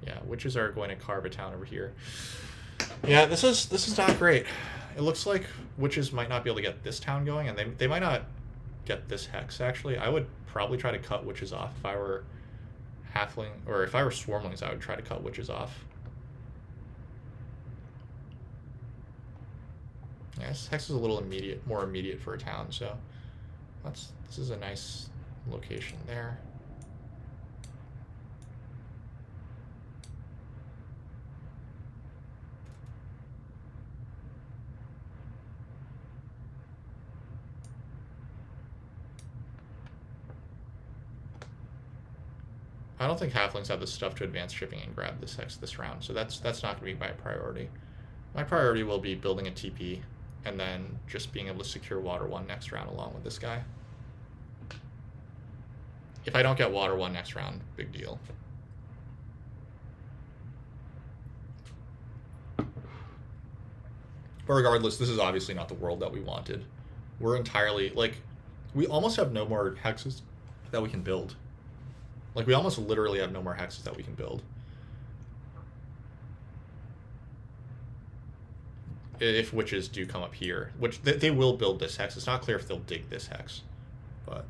Yeah, witches are going to carve a town over here. Yeah, this is not great. It looks like witches might not be able to get this town going, and they might not get this hex, actually. I would probably try to cut witches off. If I were halfling, or if I were swarmlings, I would try to cut witches off. Yeah, this hex is a little more immediate for a town, so this is a nice location there. I don't think halflings have the stuff to advance shipping and grab this hex this round, so that's not going to be my priority. My priority will be building a TP and then just being able to secure water 1 next round along with this guy. If I don't get water 1 next round, big deal. But regardless, this is obviously not the world that we wanted. We're entirely, like, we almost have no more hexes that we can build. Like, we almost literally have no more hexes that we can build. If witches do come up here, which they will build this hex. It's not clear if they'll dig this hex, but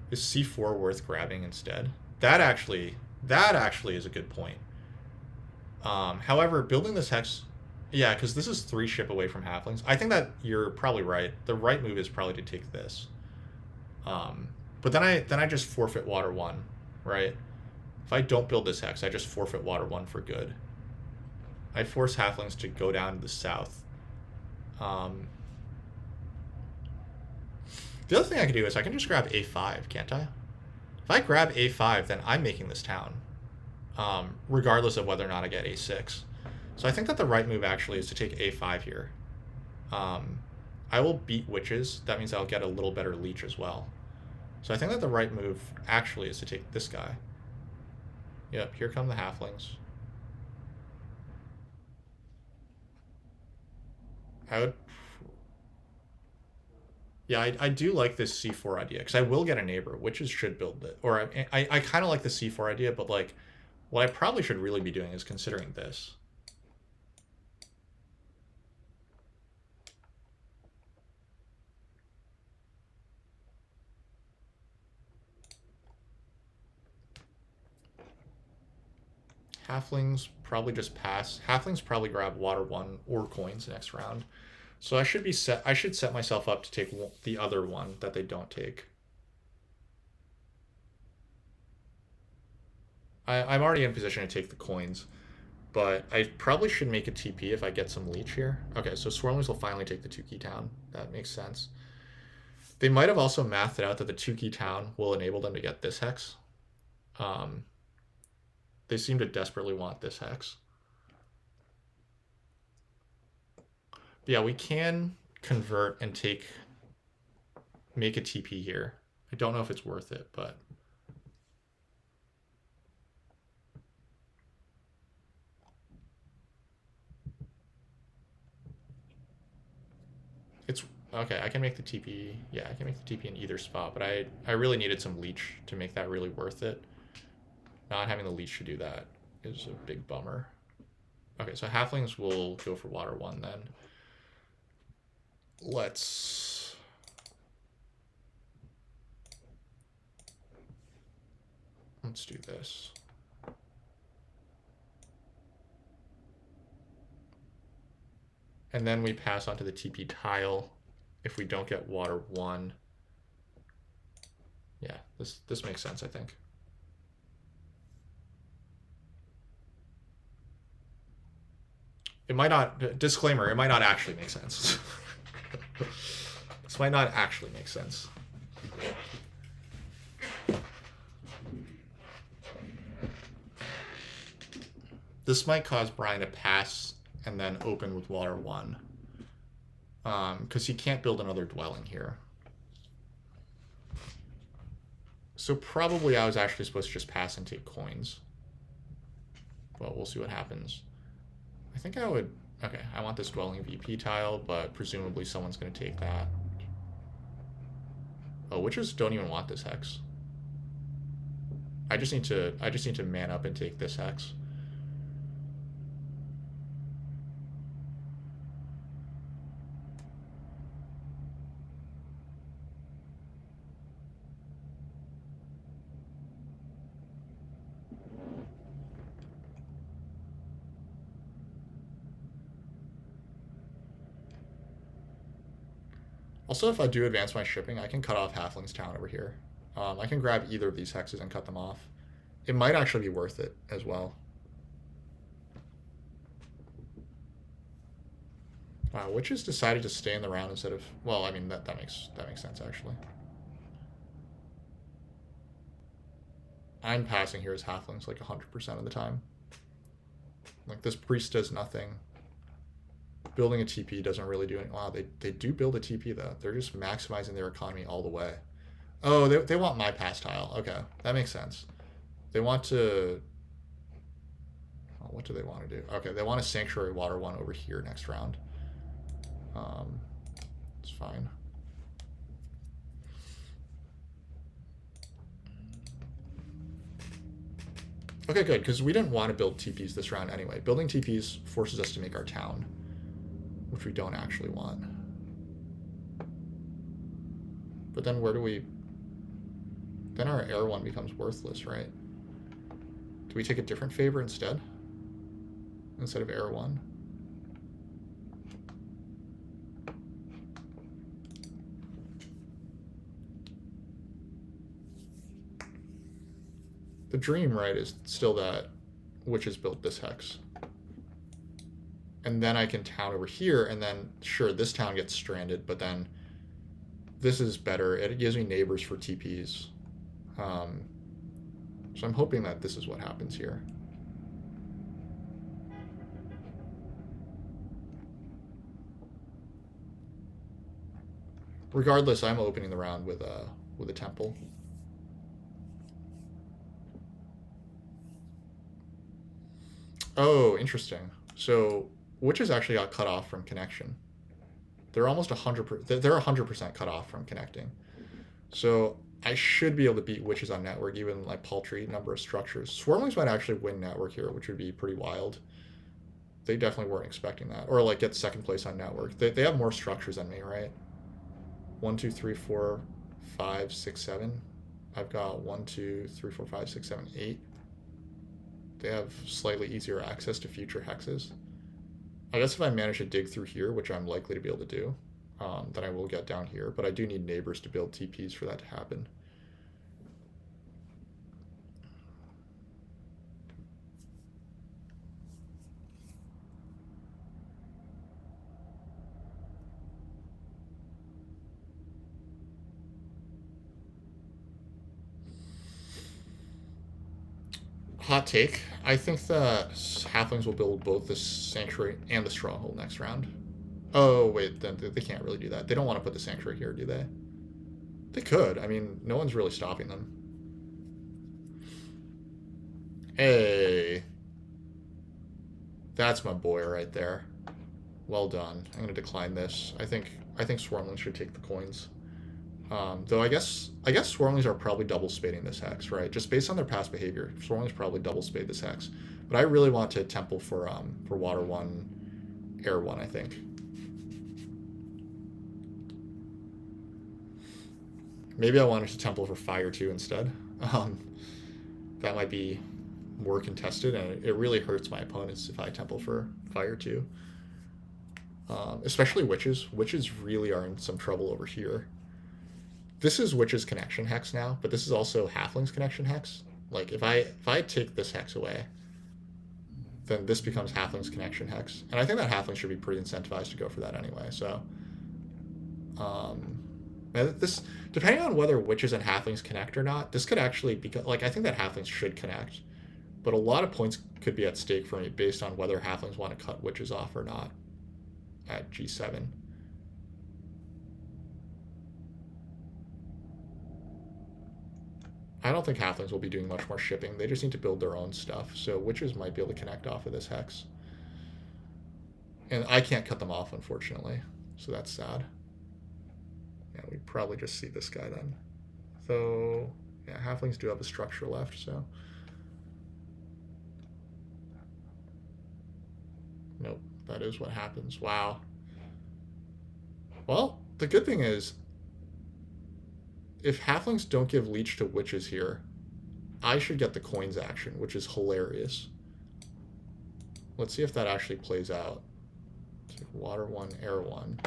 is C4 worth grabbing instead? That actually is a good point. However, building this hex, yeah, because this is 3 ship away from halflings. I think that you're probably right. The right move is probably to take this. But then I just forfeit water 1, right? If I don't build this hex, I just forfeit water 1 for good. I force halflings to go down to the south. The other thing I can do is I can just grab A5, can't I? If I grab A5, then I'm making this town, regardless of whether or not I get A6. So I think that the right move actually is to take a5 here. I will beat witches. That means I'll get a little better leech as well. So I think that the right move actually is to take this guy. Yep, here come the halflings. I would... Yeah, I do like this c4 idea, because I will get a neighbor. Witches should build it. Or I kind of like the c4 idea, but like, what I probably should really be doing is considering this. Halflings probably just pass. Halflings probably grab water 1 or coins next round. So I should set myself up to take the other one that they don't take. I'm already in position to take the coins, but I probably should make a TP if I get some leech here. Okay, so swarmlings will finally take the 2-key town. That makes sense. They might have also mathed it out that the 2-key town will enable them to get this hex. They seem to desperately want this hex. But yeah, we can convert and make a TP here. I don't know if it's worth it, but... It's... Okay, I can make the TP... Yeah, I can make the TP in either spot, but I really needed some leech to make that really worth it. Not having the leech to do that is a big bummer. Okay, so halflings will go for water 1 then. Let's do this. And then we pass on to the TP tile if we don't get water 1. Yeah, this makes sense, I think. It might not, disclaimer, it might not actually make sense. This might not actually make sense. This might cause Brian to pass and then open with water 1. Because he can't build another dwelling here. So probably I was actually supposed to just pass and take coins. But we'll see what happens. I think I would... Okay, I want this dwelling VP tile, but presumably someone's going to take that. Oh, witches don't even want this hex. I just need to man up and take this hex. Also, if I do advance my shipping, I can cut off Halfling's town over here. I can grab either of these hexes and cut them off. It might actually be worth it as well. Wow, witches decided to stay in the round instead of... Well, I mean, that makes sense, actually. I'm passing here as Halflings like 100% of the time. Like, this priest does nothing. Building a TP doesn't really do anything. Wow, they do build a TP, though. They're just maximizing their economy all the way. Oh, they want my pass tile. Okay, that makes sense. They want to... Oh, what do they want to do? Okay, they want a Sanctuary Water 1 over here next round. It's fine. Okay, good, because we didn't want to build TPs this round anyway. Building TPs forces us to make our town, which we don't actually want. But then where do we... Then our air one becomes worthless, right? Do we take a different favor instead? Instead of air 1? The dream, right, is still that witches built this hex. And then I can town over here, and then, sure, this town gets stranded, but then this is better. It gives me neighbors for TPs. So I'm hoping that this is what happens here. Regardless, I'm opening the round with a temple. Oh, interesting. So witches actually got cut off from connection. They're almost 100%. They're 100% cut off from connecting. So I should be able to beat witches on network, even like paltry number of structures. Swarmlings might actually win network here, which would be pretty wild. They definitely weren't expecting that, or like get second place on network. They have more structures than me, right? 1, 2, 3, 4, 5, 6, 7. I've got 1, 2, 3, 4, 5, 6, 7, 8. They have slightly easier access to future hexes. I guess if I manage to dig through here, which I'm likely to be able to do, then I will get down here. But I do need neighbors to build TPs for that to happen. Hot take. I think that halflings will build both the sanctuary and the stronghold next round. Oh, wait, then they can't really do that. They don't want to put the sanctuary here, do they? They could. I mean, no one's really stopping them. Hey. That's my boy right there. Well done. I'm going to decline this. I think Swarmlings should take the coins. Though I guess Swarmlings are probably double spading this hex, right? Just based on their past behavior, Swarmlings probably double spade this hex. But I really want to temple for water 1, air 1, I think. Maybe I wanted to temple for fire 2 instead. That might be more contested, and it really hurts my opponents if I temple for fire 2. Especially witches. Witches really are in some trouble over here. This is witches connection hex now, but this is also halflings connection hex. Like if I take this hex away, then this becomes halflings connection hex, and I think that halflings should be pretty incentivized to go for that anyway. So, this, depending on whether witches and halflings connect or not, this could actually be like, I think that halflings should connect, but a lot of points could be at stake for me based on whether halflings want to cut witches off or not at G7. I don't think halflings will be doing much more shipping. They just need to build their own stuff. So witches might be able to connect off of this hex. And I can't cut them off, unfortunately. So that's sad. Yeah, we'd probably just see this guy then. Though, yeah, halflings do have a structure left, so. Nope, that is what happens. Wow. Well, the good thing is, if halflings don't give leech to witches here, I should get the coins action, which is hilarious. Let's see if that actually plays out. Water 1, air 1.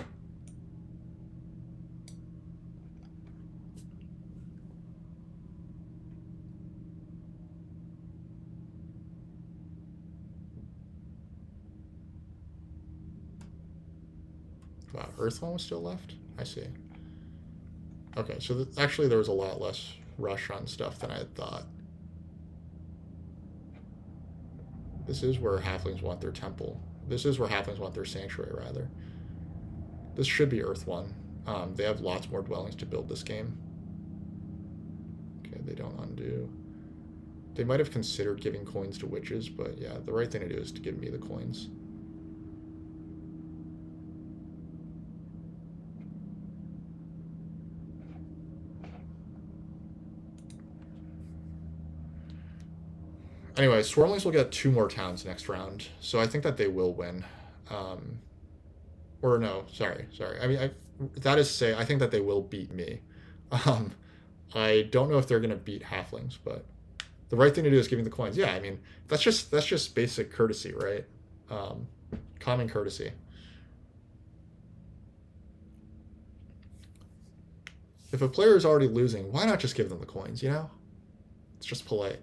Wow, Earth 1 was still left? I see. Okay, so actually there was a lot less rush on stuff than I had thought. This is where halflings want their temple. This is where halflings want their sanctuary, rather. This should be Earth 1. They have lots more dwellings to build this game. Okay, they don't undo. They might have considered giving coins to witches, but yeah, the right thing to do is to give me the coins. Anyway, Swarmlings will get 2 more towns next round, so I think that they will win. Or no, sorry. I mean, that is to say, I think that they will beat me. I don't know if they're going to beat halflings, but the right thing to do is giving the coins. Yeah, I mean, that's just basic courtesy, right? Common courtesy. If a player is already losing, why not just give them the coins, you know? It's just polite.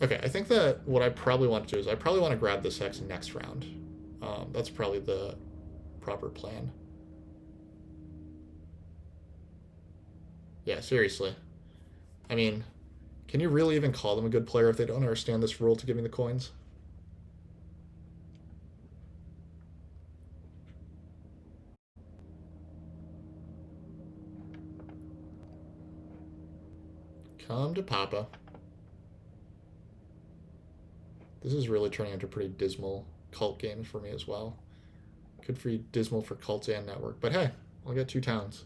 Okay, I think that what I probably want to do is I probably want to grab this hex next round. That's probably the proper plan. Yeah, seriously. I mean, Can you really even call them a good player if they don't understand this rule to give me the coins? Come to Papa. This is really turning into pretty dismal cult games for me as well. Could be dismal for cults and network. But hey, I'll get 2 towns.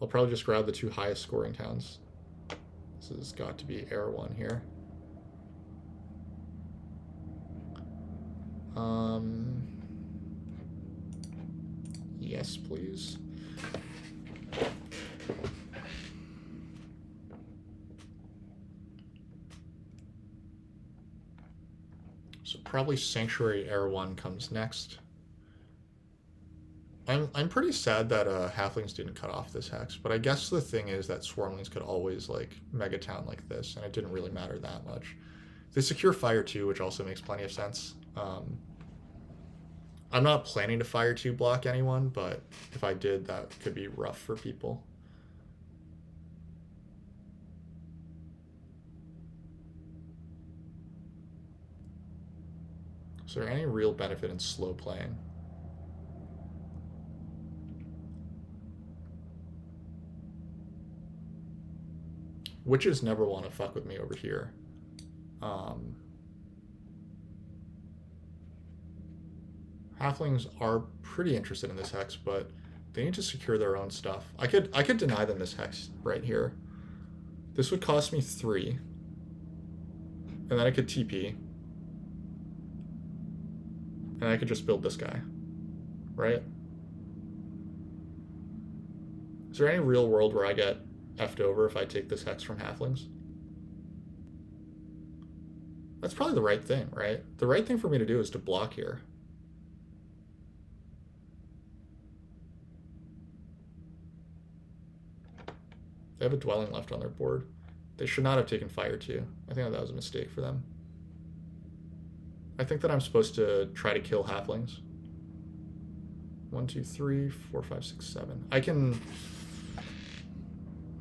I'll probably just grab the 2 highest scoring towns. This has got to be Air 1 here. Yes, please. So probably Sanctuary Air 1 comes next. I'm pretty sad that halflings didn't cut off this hex, but I guess the thing is that swarmlings could always like mega town like this, and it didn't really matter that much. They secure fire 2, which also makes plenty of sense. I'm not planning to fire 2 block anyone, but if I did, that could be rough for people. Is there any real benefit in slow playing? Witches never want to fuck with me over here. Halflings are pretty interested in this hex, but they need to secure their own stuff. I could deny them this hex right here. This would cost me 3. And then I could TP. And I could just build this guy. Right? Is there any real world where I get effed over if I take this hex from halflings? That's probably the right thing, right? The right thing for me to do is to block here. They have a dwelling left on their board. They should not have taken fire 2. I think that was a mistake for them. I think that I'm supposed to try to kill halflings. 1, 2, 3, 4, 5, 6, 7. I can...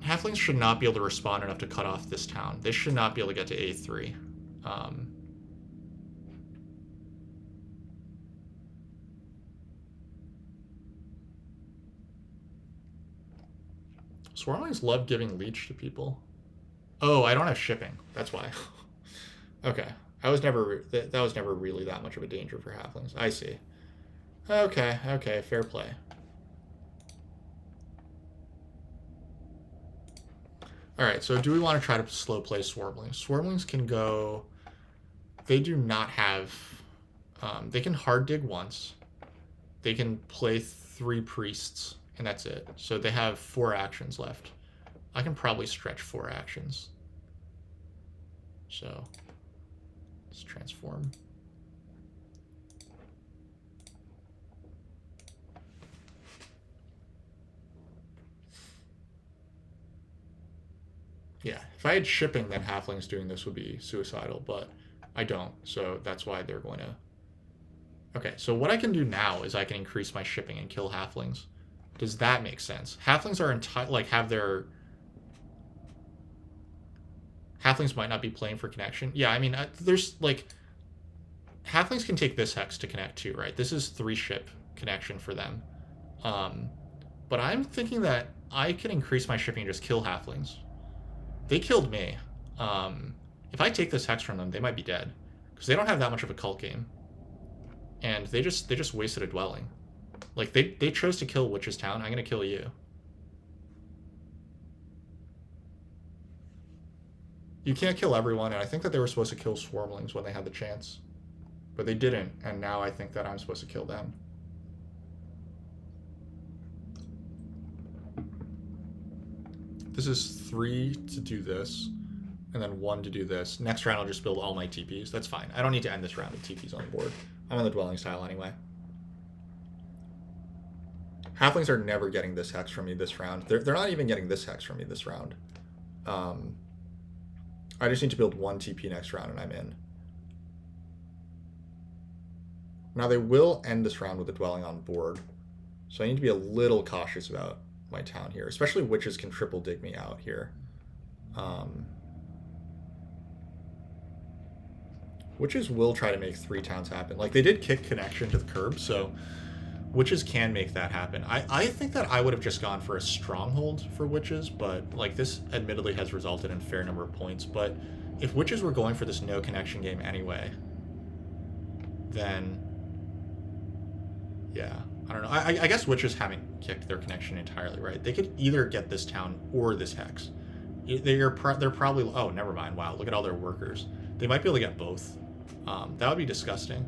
Halflings should not be able to respond enough to cut off this town. They should not be able to get to A3. Swarmlings love giving leech to people. Oh, I don't have shipping. That's why. Okay. That was never really that much of a danger for halflings. I see. Okay, fair play. Alright, so do we want to try to slow play Swarmlings? Swarmlings can go... They do not have... they can hard dig once. They can play 3 priests, and that's it. So they have 4 actions left. I can probably stretch 4 actions. So... let's transform. Yeah, if I had shipping, then halflings doing this would be suicidal, but I don't, so that's why they're going to... Okay, so what I can do now is I can increase my shipping and kill halflings. Does that make sense? Halflings are have their... Halflings might not be playing for connection. Yeah, I mean, there's, like... Halflings can take this hex to connect too, right? This is 3 ship connection for them. But I'm thinking that I can increase my shipping and just kill halflings. They killed me. If I take this hex from them, they might be dead. Because they don't have that much of a cult game. And they just wasted a dwelling. Like, they chose to kill Witch's Town. I'm going to kill you. You can't kill everyone, and I think that they were supposed to kill Swarmlings when they had the chance. But they didn't, and now I think that I'm supposed to kill them. This is 3 to do this, and then 1 to do this. Next round I'll just build all my TPs. That's fine. I don't need to end this round with TPs on the board. I'm on the dwelling style anyway. Halflings are never getting this hex from me this round. They're not even getting this hex from me this round. I just need to build 1 TP next round and I'm in. Now they will end this round with a dwelling on board. So I need to be a little cautious about my town here. Especially witches can triple dig me out here. Witches will try to make 3 towns happen. Like, they did kick connection to the curb, so witches can make that happen. I think that I would have just gone for a stronghold for witches, but, like, this admittedly has resulted in a fair number of points. But if witches were going for this no connection game anyway, then, yeah, I don't know. I guess witches haven't kicked their connection entirely, right? They could either get this town or this hex. They're probably... Oh, never mind. Wow, look at all their workers. They might be able to get both. That would be disgusting.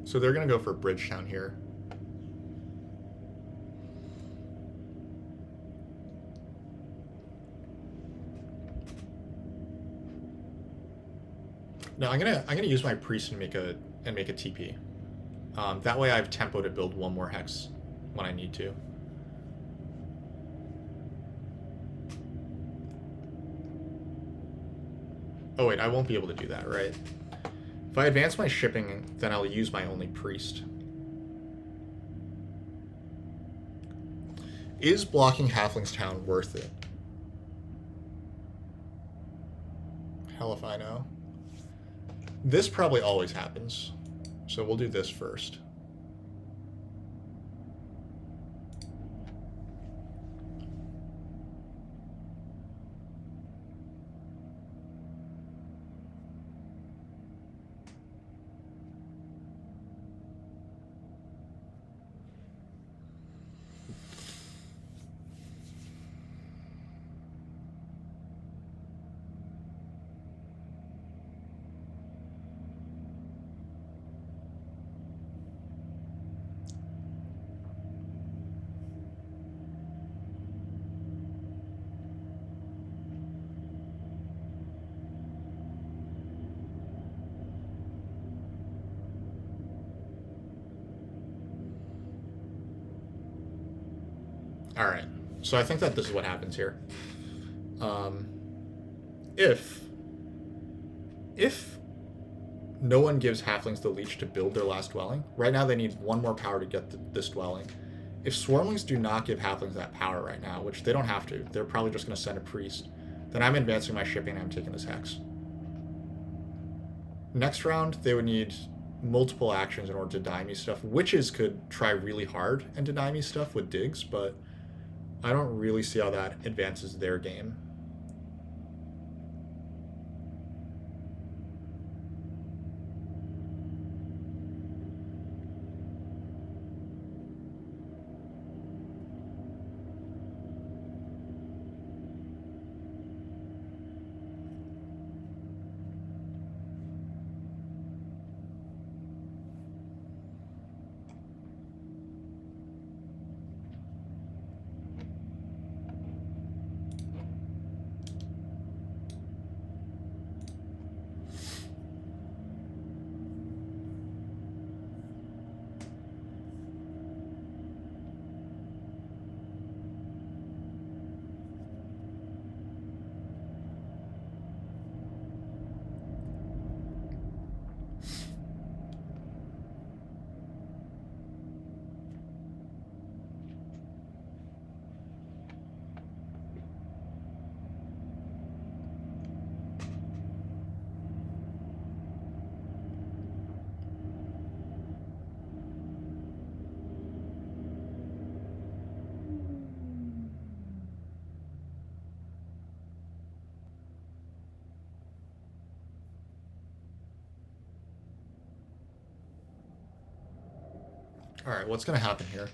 So they're going to go for Bridgetown here. No, I'm gonna use my priest and make a TP. That way I have tempo to build one more hex when I need to. Oh wait, I won't be able to do that, right? If I advance my shipping, then I'll use my only priest. Is blocking Halfling's Town worth it? Hell if I know. This probably always happens. So we'll do this first. All right, so I think that this is what happens here. If no one gives halflings the leech to build their last dwelling, right now they need one more power to get this dwelling. If swarmlings do not give halflings that power right now, which they don't have to, they're probably just going to send a priest, then I'm advancing my shipping and I'm taking this hex. Next round, they would need multiple actions in order to deny me stuff. Witches could try really hard and deny me stuff with digs, but I don't really see how that advances their game. All right, what's going to happen here?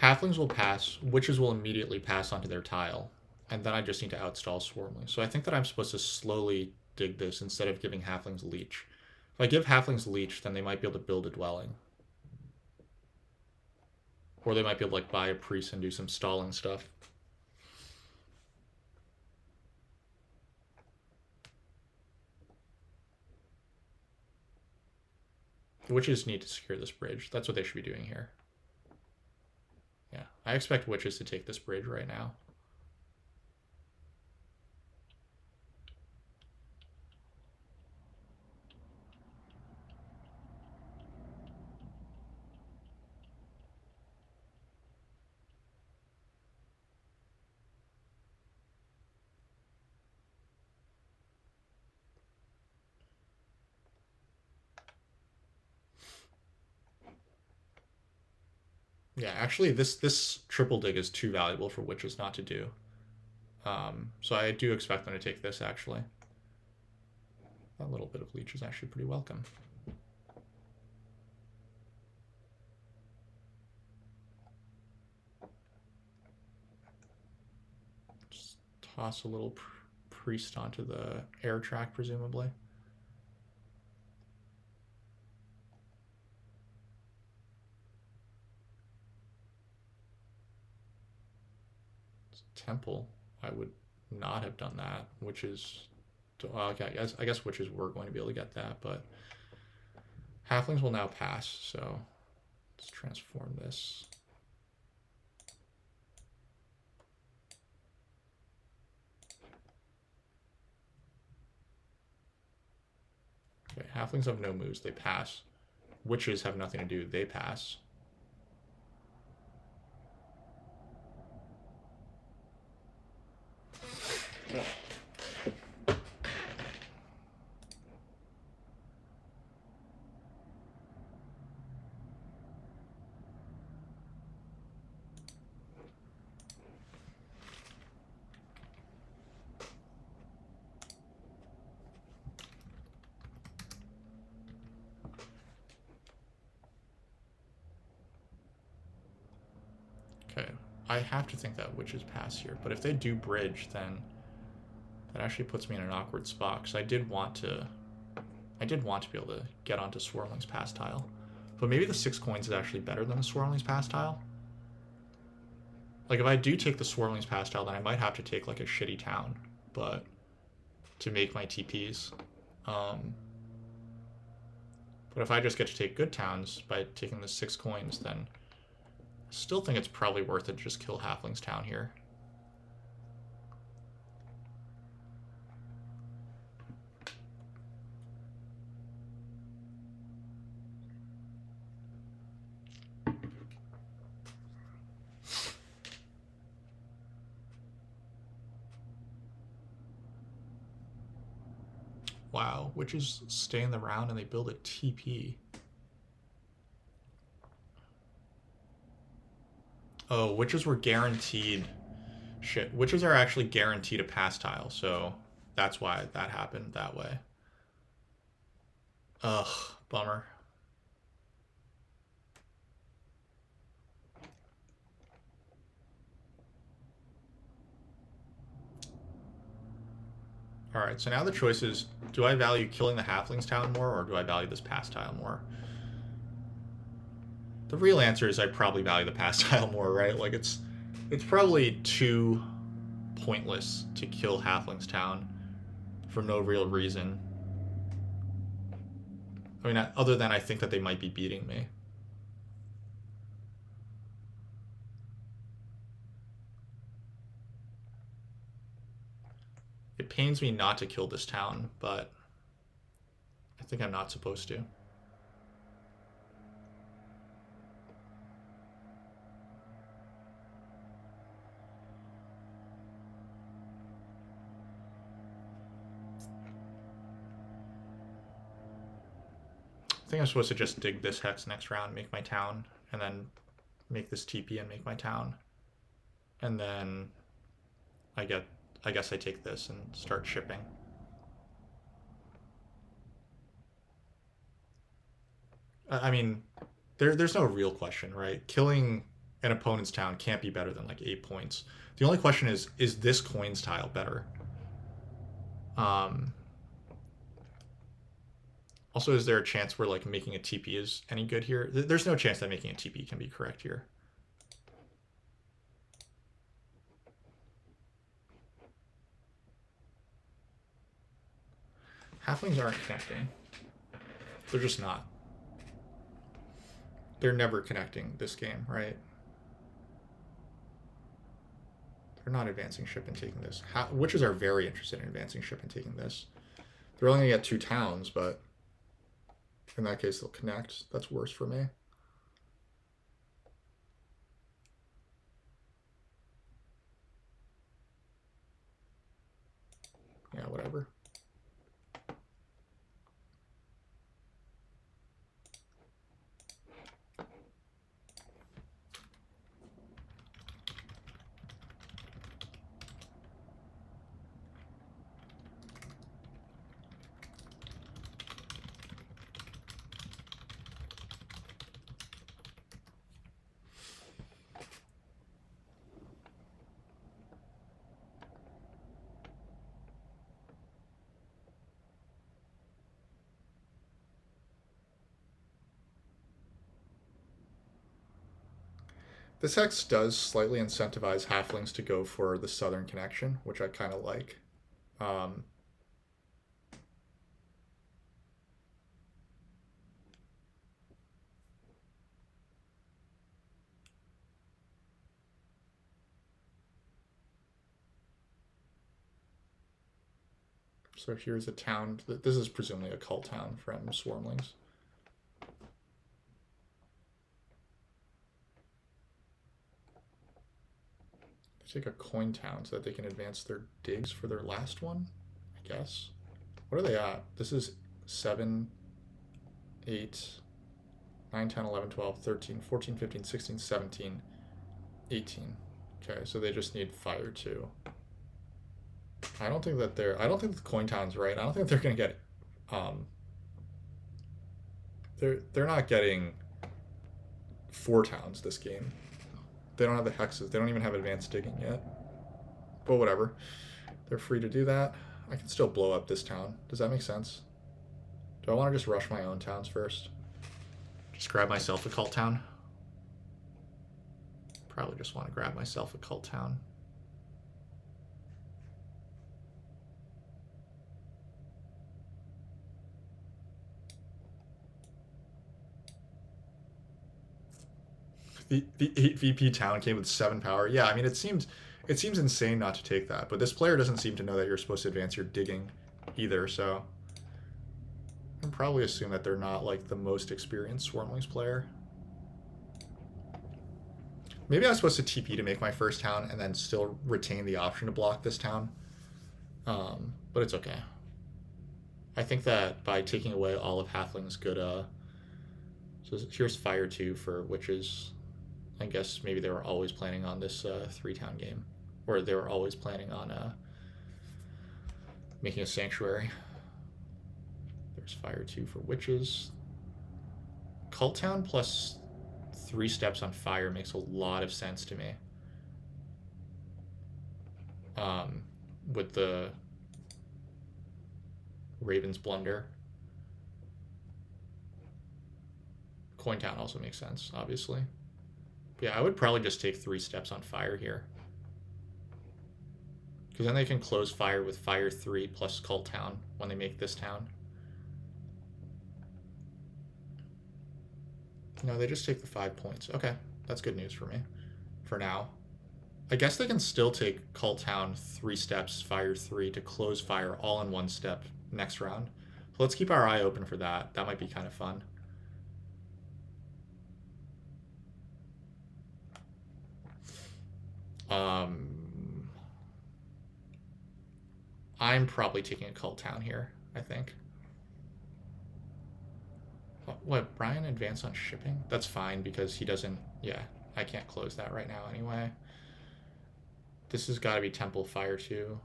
Halflings will pass, witches will immediately pass onto their tile, and then I just need to outstall swarmlings. So I think that I'm supposed to slowly dig this instead of giving halflings leech. If I give halflings leech, then they might be able to build a dwelling. Or they might be able to like buy a priest and do some stalling stuff. Witches need to secure this bridge. That's what they should be doing here. Yeah, I expect witches to take this bridge right now. Yeah, actually, this triple dig is too valuable for witches not to do. So I do expect them to take this, actually. That little bit of leech is actually pretty welcome. Just toss a little priest onto the air track, presumably. Temple, I would not have done that, which is, okay, I guess witches were going to be able to get that, but halflings will now pass, so let's transform this. Okay, halflings have no moves, they pass. Witches have nothing to do, they pass. Okay, I have to think that witches pass here, but if they do bridge, then that actually puts me in an awkward spot, because I did want to be able to get onto Swarmlings pass tile. But maybe the 6 coins is actually better than the Swarmlings pass tile. Like, if I do take the Swarmlings pass tile, then I might have to take, like, a shitty town, but to make my TPs. But if I just get to take good towns by taking the 6 coins, then I still think it's probably worth it to just kill Halfling's town here. Wow, witches stay in the round and they build a TP. Oh, witches were guaranteed. Shit, witches are actually guaranteed a pass tile, so that's why that happened that way. Ugh, bummer. Alright, so now the choice is, do I value killing the Halflings town more, or do I value this pass tile more? The real answer is I probably value the pass tile more, right? Like, it's probably too pointless to kill Halflings town for no real reason. I mean, other than I think that they might be beating me. It pains me not to kill this town, but I think I'm not supposed to. I think I'm supposed to just dig this hex next round, make my town, and then make this TP and make my town. And then I guess I take this and start shipping. I mean, there's no real question, right? Killing an opponent's town can't be better than like 8 points. The only question is this coins tile better? Also, is there a chance where like making a TP is any good here? There's no chance that making a TP can be correct here. Halflings aren't connecting. They're just not. They're never connecting this game, right? They're not advancing ship and taking this. Witches are very interested in advancing ship and taking this. They're only going to get 2 towns, but in that case, they'll connect. That's worse for me. Yeah, whatever. This hex does slightly incentivize halflings to go for the southern connection, which I kind of like. Um, so here's a town. This is presumably a cult town from swarmlings. Take a coin town so that they can advance their digs for their last one, I guess. What are they at? This is 7, 8, 9, 10, 11, 12, 13, 14, 15, 16, 17, 18. Okay, so they just need fire too. I don't think the coin town's right. I don't think they're gonna get they're not getting 4 towns this game. They don't have the hexes. They don't even have advanced digging yet. But whatever. They're free to do that. I can still blow up this town. Does that make sense? Do I want to just rush my own towns first? Just grab myself a cult town? Probably just want to grab myself a cult town. The 8 VP town came with 7 power. Yeah, I mean it seems insane not to take that, but this player doesn't seem to know that you're supposed to advance your digging either, so I can probably assume that they're not like the most experienced Swarmlings player. Maybe I was supposed to TP to make my first town and then still retain the option to block this town. But it's okay. I think that by taking away all of Halfling's good, so here's Fire 2 for Witches. I guess maybe they were always planning on this 3-town game. Or they were always planning on making a Sanctuary. There's Fire 2 for Witches. Cult Town plus 3 steps on fire makes a lot of sense to me. With the Raven's Blunder. Coin Town also makes sense, obviously. Yeah, I would probably just take 3 steps on fire here. Because then they can close fire with Fire 3 plus Cult Town when they make this town. No, they just take the 5 points. Okay, that's good news for me. For now. I guess they can still take Cult Town 3 steps, Fire 3 to close fire all in 1 step next round. So let's keep our eye open for that. That might be kind of fun. I'm probably taking a Cult Town here, I think. What, Brian advanced on shipping? That's fine because he doesn't, yeah, I can't close that right now anyway. This has got to be Temple Fire 2.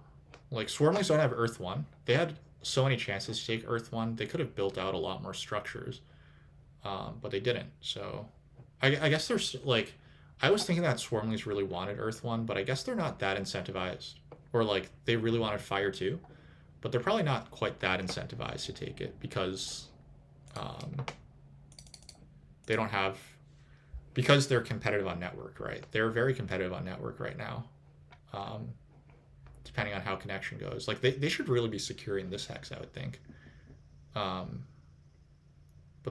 Like, Swarmlings don't have Earth 1. They had so many chances to take Earth 1. They could have built out a lot more structures, but they didn't. So, I guess there's, like, I was thinking that Swarmlings really wanted Earth 1, but I guess they're not that incentivized. Or, like, they really wanted Fire 2, but they're probably not quite that incentivized to take it because they don't have, because they're competitive on network, right? They're very competitive on network right now. Depending on how connection goes. Like, they should really be securing this hex, I would think. But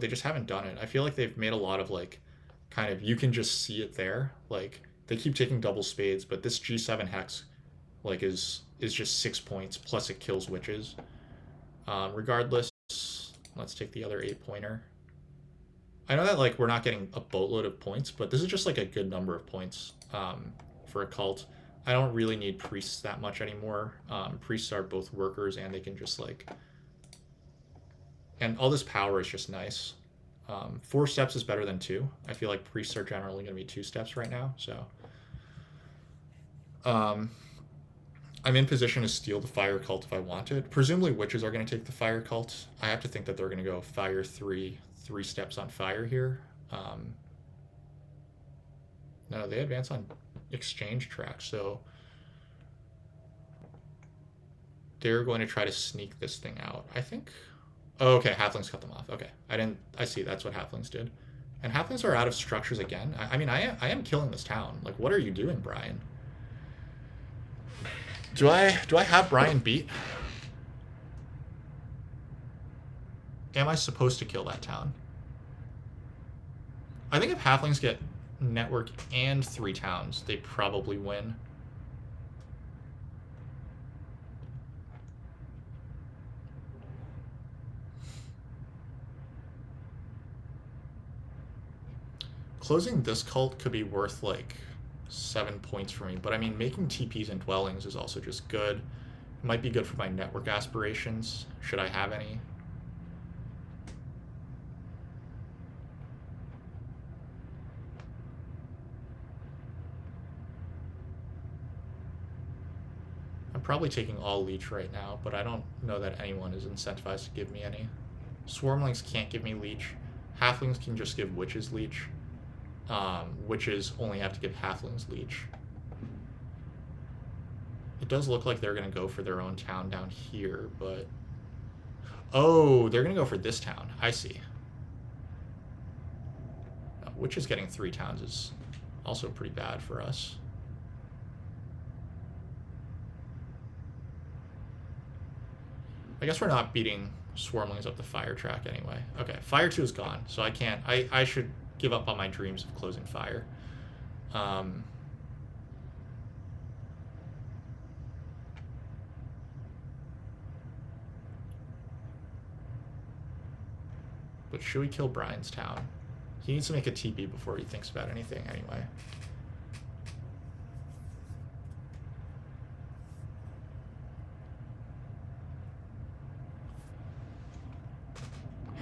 they just haven't done it. I feel like they've made a lot of, like, kind of, you can just see it there. Like, they keep taking double spades, but this G7 hex, like, is just 6 points, plus it kills witches. Regardless, let's take the other 8-pointer. I know that, like, we're not getting a boatload of points, but this is just, like, a good number of points for a cult. I don't really need priests that much anymore. Priests are both workers and they can just, like, and all this power is just nice. 4 steps is better than 2. I feel like priests are generally going to be 2 steps right now, so I'm in position to steal the fire cult if I wanted. Presumably witches are going to take the fire cult. I have to think that they're going to go Fire 3, 3 steps on fire here. No, they advance on exchange track, so they're going to try to sneak this thing out, I think. Oh, okay, halflings cut them off. Okay, I see, that's what halflings did. And halflings are out of structures again. I mean, I am killing this town. Like, what are you doing, Brian? Do I have Brian beat? Am I supposed to kill that town? I think if halflings get network and 3 towns, they probably win. Closing this cult could be worth like 7 points for me, but I mean, making TPs and dwellings is also just good. It might be good for my network aspirations, should I have any. I'm probably taking all leech right now, but I don't know that anyone is incentivized to give me any. Swarmlings can't give me leech. Halflings can just give witches leech. Witches only have to give halflings leech. It does look like they're going to go for their own town down here, but... Oh, they're going to go for this town. I see. Witches getting 3 towns is also pretty bad for us. I guess we're not beating Swarmlings up the fire track anyway. Okay, fire 2 is gone, so I can't... I should give up on my dreams of closing fire. But should we kill Brian's town? He needs to make a TP before he thinks about anything anyway.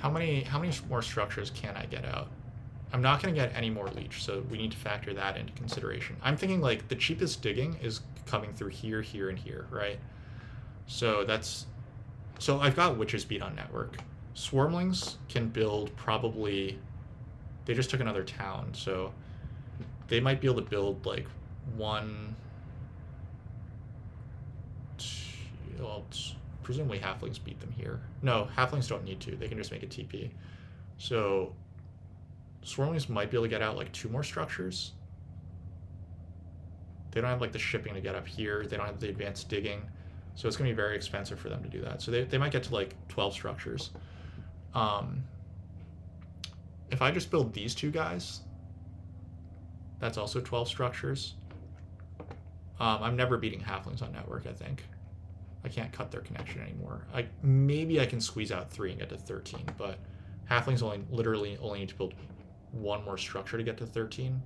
How many more structures can I get out? I'm not going to get any more leech, so we need to factor that into consideration. I'm thinking like the cheapest digging is coming through here, here, and here, right? So that's... So I've got witches beat on network. Swarmlings can build probably... They just took another town, so they might be able to build like 1... Well, presumably halflings beat them here. No, halflings don't need to. They can just make a TP. So Swarmlings might be able to get out like 2 more structures. They don't have like the shipping to get up here. They don't have the advanced digging. So it's going to be very expensive for them to do that. So they might get to like 12 structures. If I just build these 2 guys, that's also 12 structures. I'm never beating halflings on network, I think. I can't cut their connection anymore. Maybe I can squeeze out 3 and get to 13, but halflings literally only need to build 1 more structure to get to 13.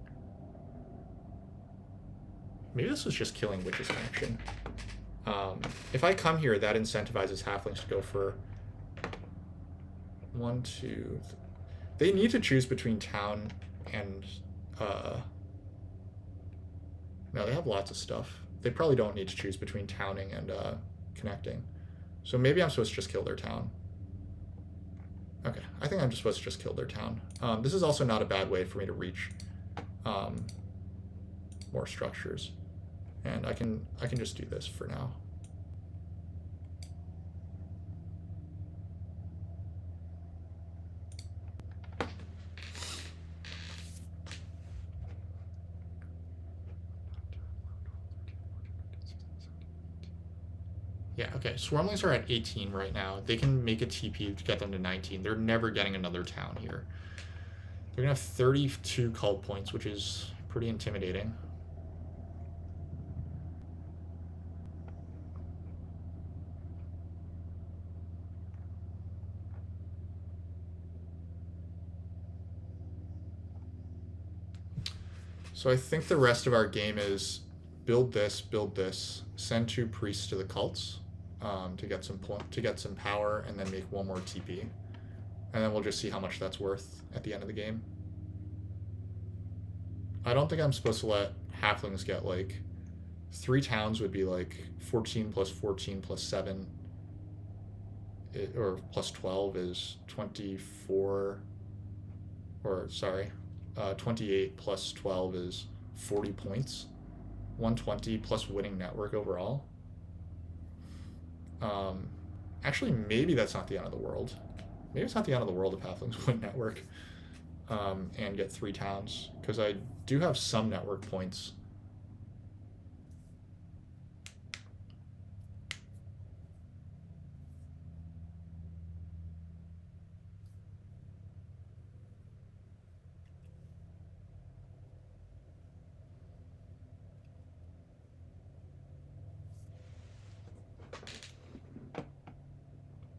Maybe this was just killing witches connection. If I come here, that incentivizes halflings to go for 1, 2... They need to choose between town and... No, they have lots of stuff. They probably don't need to choose between towning and connecting. So maybe I'm supposed to just kill their town. Okay, I think I'm just supposed to just kill their town. This is also not a bad way for me to reach more structures. And I can just do this for now. Yeah, okay, Swarmlings are at 18 right now. They can make a TP to get them to 19. They're never getting another town here. They're gonna have 32 cult points, which is pretty intimidating. So I think the rest of our game is build this, send 2 priests to the cults to get some power, and then make 1 more TP, and then we'll just see how much that's worth at the end of the game. I don't think I'm supposed to let halflings get like 3 towns would be like 14 plus 14 plus 7, or plus 12 is 24, or sorry, 28 plus 12 is 40 points. 120 plus winning network overall. Actually, maybe that's not the end of the world. Maybe it's not the end of the world if halflings win network. and get 3 towns, because I do have some network points.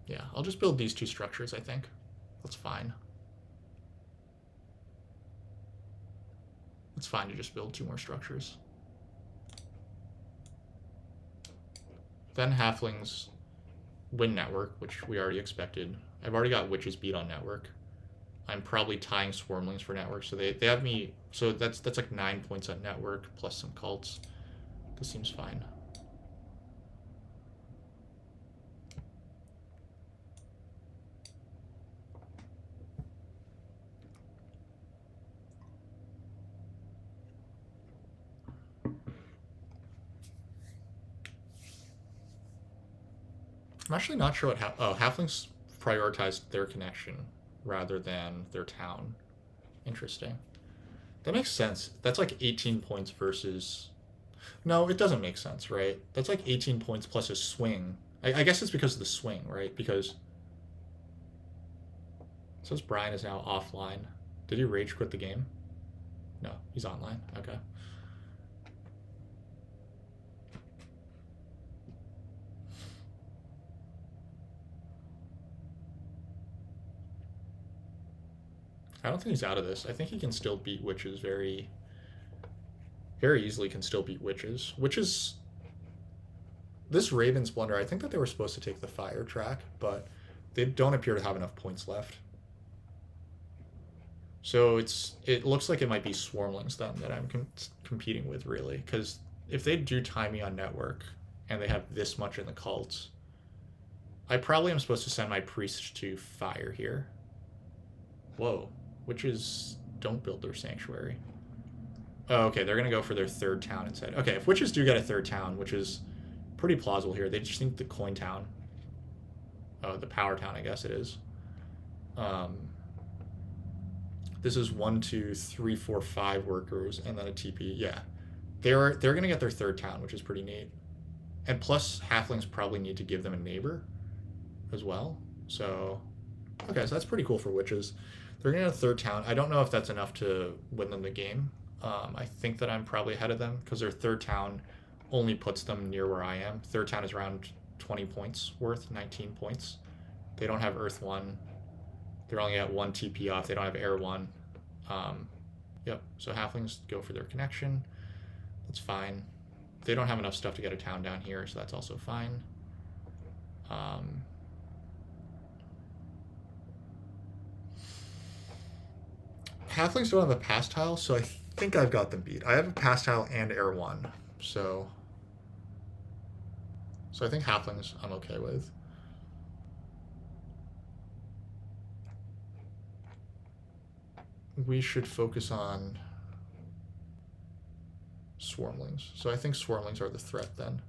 Yeah, I'll just build these 2 structures, I think. That's fine. It's fine to just build 2 more structures. Then halflings win network, which we already expected. I've already got witches beat on network. I'm probably tying swarmlings for network, so they have me. So that's like 9 points on network plus some cults. This seems fine. I'm actually not sure what halflings prioritized their connection rather than their town. Interesting. That makes sense. That's like 18 points versus. No, it doesn't make sense, right? That's like 18 points plus a swing. I guess it's because of the swing, right? Because it says Brian is now offline. Did he rage quit the game? No, he's online. Okay. I don't think he's out of this. I think he can still beat witches very, very easily. Can still beat witches. Witches. This Raven's Blunder. I think that they were supposed to take the fire track, but they don't appear to have enough points left. So it looks like it might be Swarmlings then that I'm competing with, really, because if they do tie me on network and they have this much in the cults, I probably am supposed to send my priest to fire here. Whoa. Witches don't build their sanctuary. Oh, okay, they're going to go for their 3rd town instead. Okay, if witches do get a 3rd town, which is pretty plausible here, they just think the coin town. The power town, I guess it is. This is 1, 2, 3, 4, 5 workers, and then a TP. Yeah, they're going to get their 3rd town, which is pretty neat. And plus, halflings probably need to give them a neighbor as well. So, okay, so that's pretty cool for witches. They're going to get a 3rd town. I don't know if that's enough to win them the game. I think that I'm probably ahead of them because their 3rd town only puts them near where I am. 3rd town is around 20 points worth, 19 points. They don't have Earth 1. They're only at 1 TP off. They don't have Air 1. Yep, so halflings go for their connection. That's fine. They don't have enough stuff to get a town down here, so that's also fine. Halflings don't have a pass tile, so I think I've got them beat. I have a pass tile and Air 1, so I think halflings I'm okay with. We should focus on swarmlings. So I think swarmlings are the threat then.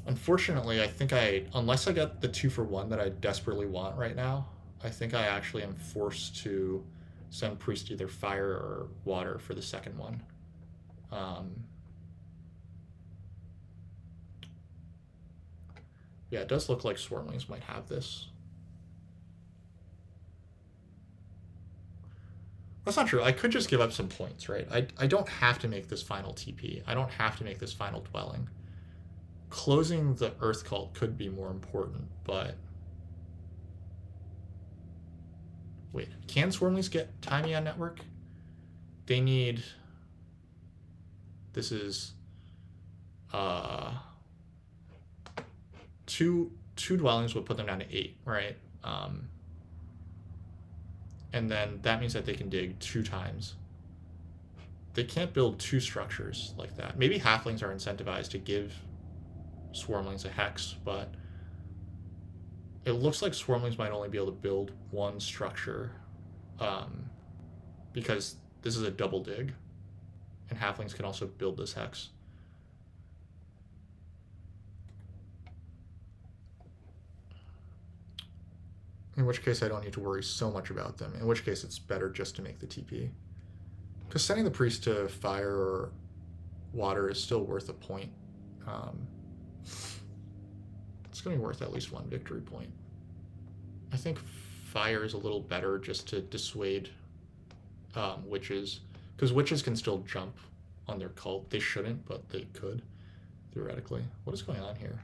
Unfortunately, I think unless I get the 2-for-1 that I desperately want right now, I think I actually am forced to send priest either fire or water for the 2nd one. Yeah, it does look like swarmlings might have this. That's not true. I could just give up some points, right? I don't have to make this final TP. I don't have to make this final dwelling. Closing the Earth Cult could be more important, but... Wait, can Swarmlings get Timey on network? They need... This is... Two dwellings would put them down to 8, right? And then that means that they can dig 2 times. They can't build 2 structures like that. Maybe halflings are incentivized to give swarmlings a hex, but it looks like swarmlings might only be able to build 1 structure because this is a double dig, and halflings can also build this hex. In which case I don't need to worry so much about them, in which case it's better just to make the TP. Because sending the priest to fire or water is still worth a point. It's going to be worth at least 1 victory point. I think fire is a little better just to dissuade witches, because witches can still jump on their cult. They shouldn't, but they could, theoretically. What is going on here?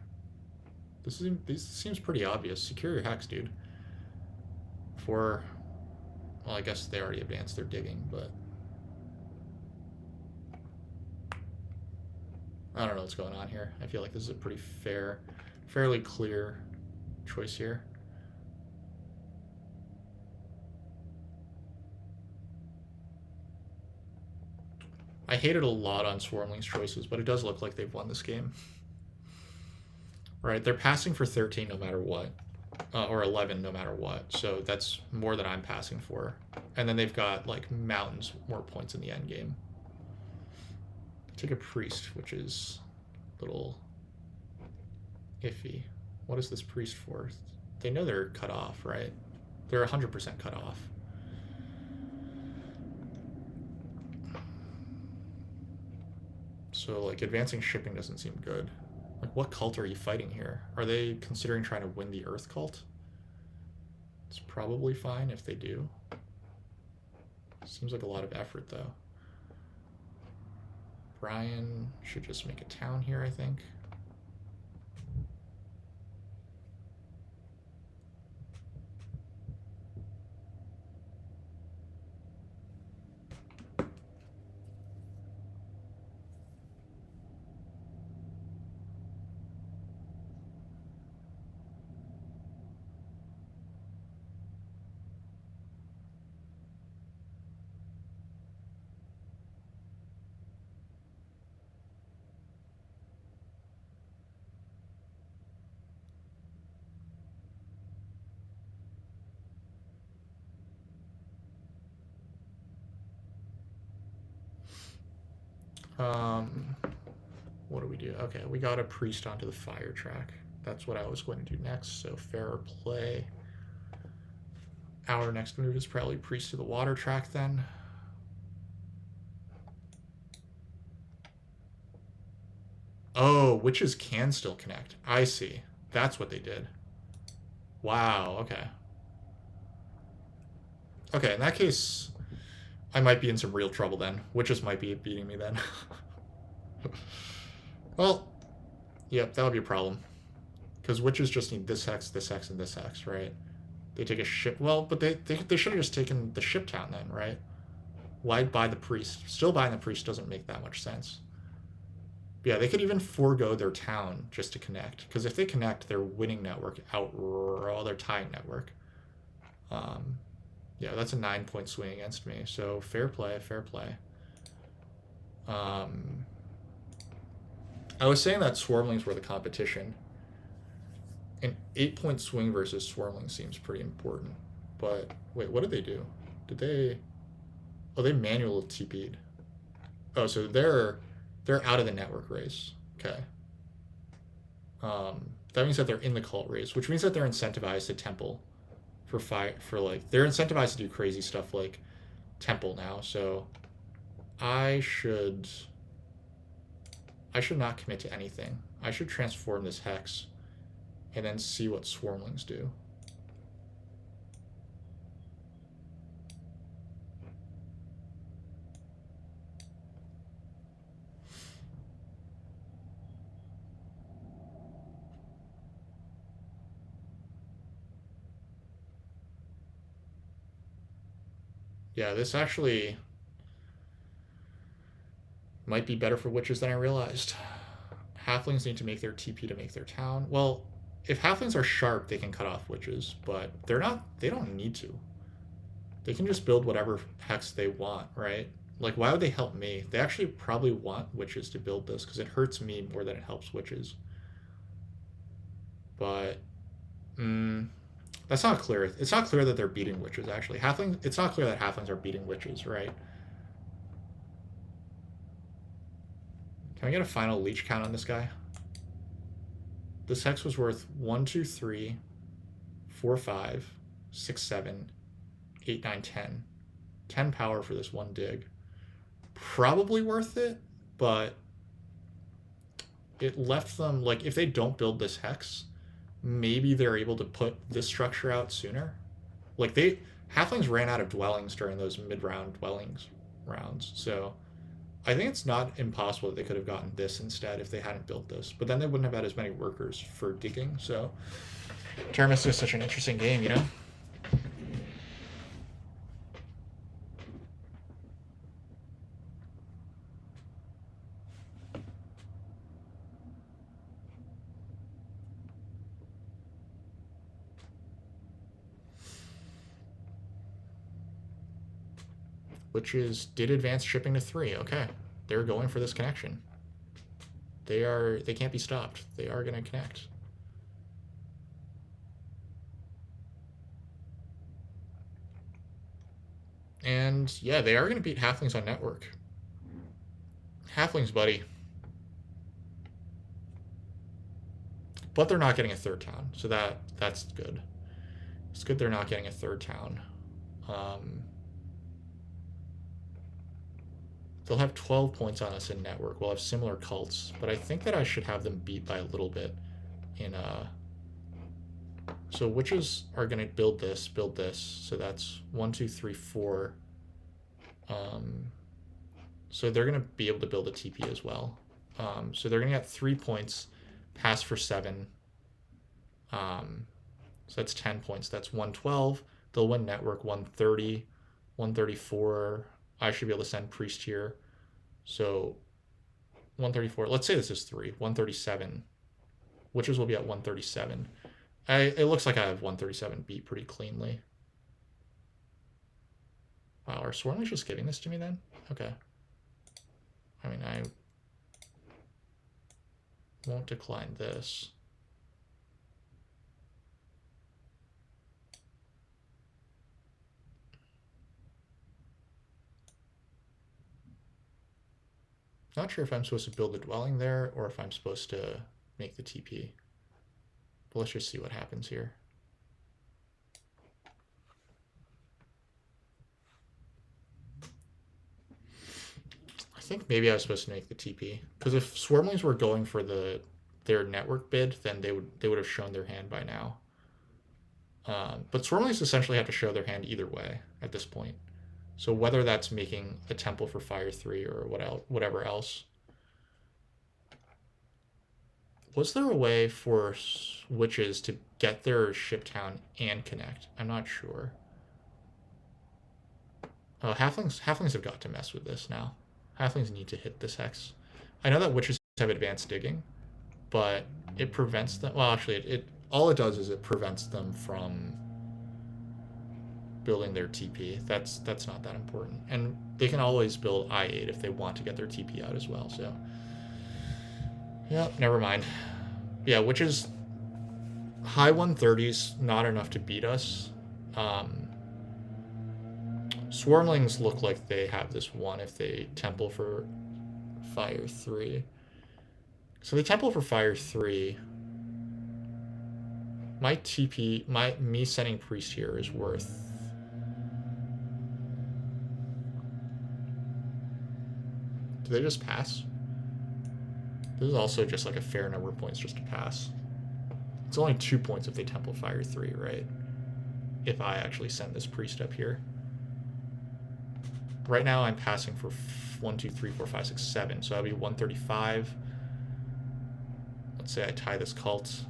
This seems pretty obvious. Secure your hex, dude. Well, I guess they already advanced their digging, but I don't know what's going on here. I feel like this is a pretty fairly clear choice here. I hated a lot on Swarmlings choices, but it does look like they've won this game. Right, they're passing for 13 no matter what. Or 11 no matter what, so that's more than I'm passing for. And then they've got like mountains more points in the end game. Take a priest, which is a little iffy. What is this priest for? They know they're cut off, right? They're 100% cut off. So like advancing shipping doesn't seem good. Like, what cult are you fighting here? Are they considering trying to win the Earth cult? It's probably fine if they do. Seems like a lot of effort, though. Brian should just make a town here, I think. What do we do? Okay, we got a priest onto the fire track. That's what I was going to do next, so fair play. Our next move is probably priest to the water track then. Oh, witches can still connect. I see. That's what they did. Wow, okay. Okay, in that case, I might be in some real trouble then. Witches might be beating me then. Well, yep, that would be a problem. Because witches just need this hex, and this hex, right? They take a ship. Well, but they should have just taken the ship town then, right? Why buy the priest? Still buying the priest doesn't make that much sense. But yeah, they could even forego their town just to connect. Because if they connect, their winning network their tying network. Yeah, that's a 9-point swing against me. So fair play, fair play. I was saying that Swarmlings were the competition. An 8-point swing versus Swarmlings seems pretty important. But wait, what did they do? Did they? Oh, they manual TP'd. Oh, so they're out of the network race. Okay. That means that they're in the cult race, which means that they're incentivized to temple they're incentivized to do crazy stuff like temple now. So I should not commit to anything. I should transform this hex and then see what Swarmlings do. Yeah, this actually might be better for witches than I realized. Halflings need to make their TP to make their town. Well, if halflings are sharp, they can cut off witches, but they're not. They don't need to. They can just build whatever hex they want, right? Like, why would they help me? They actually probably want witches to build this because it hurts me more than it helps witches. But that That's not clear. It's not clear that they're beating witches, actually. Halflings, it's not clear that halflings are beating witches, right? Can we get a final leech count on this guy? This hex was worth 1, 2, 3, 4, 5, 6, 7, 8, 9, 10. 10 power for this one dig. Probably worth it, but it left them, like, if they don't build this hex, maybe they're able to put this structure out sooner. Like, halflings ran out of dwellings during those mid-round dwellings rounds, so I think it's not impossible that they could have gotten this instead if they hadn't built this. But then they wouldn't have had as many workers for digging, so Terra Mystica is such an interesting game, you know? Witches did advance shipping to 3. Okay, they're going for this connection. They can't be stopped. They are going to connect. And yeah, they are going to beat halflings on network. Halflings, buddy. But they're not getting a third town, so that's good. It's good they're not getting a third town. They'll have 12 points on us in network. We'll have similar cults, but I think that I should have them beat by a little bit in so witches are going to build this, so that's 1, 2, 3, 4. So they're going to be able to build a TP as well. So they're going to get 3 points, pass for 7. So that's 10 points. That's 112. They'll win network 130, 134. I should be able to send priest here. So 134. Let's say this is 3. 137. Witches will be at 137. It looks like I have 137 beat pretty cleanly. Wow, are swarmlings just giving this to me then? Okay. I mean, I won't decline this. Not sure if I'm supposed to build a dwelling there or if I'm supposed to make the TP. But let's just see what happens here. I think maybe I was supposed to make the TP. Because if swarmlings were going for their network bid, then they would have shown their hand by now. But swarmlings essentially have to show their hand either way at this point. So whether that's making a temple for Fire 3 or whatever else. Was there a way for witches to get their ship town and connect? I'm not sure. Oh, halflings have got to mess with this now. Halflings need to hit this hex. I know that witches have advanced digging, but it prevents them. Well, actually, all it does is it prevents them from building their TP. That's not that important. And they can always build I8 if they want to get their TP out as well. So, yeah, never mind. Yeah, which is high 130s, not enough to beat us. Swarmlings look like they have this one if they temple for Fire 3. So they temple for Fire 3. My TP, me sending priest here is worth... Do they just pass? This is also just like a fair number of points just to pass. It's only 2 points if they temple Fire 3, right? If I actually send this priest up here. Right now I'm passing for 1, 2, 3, 4, 5, 6, 7. So that'll be 135. Let's say I tie this cult.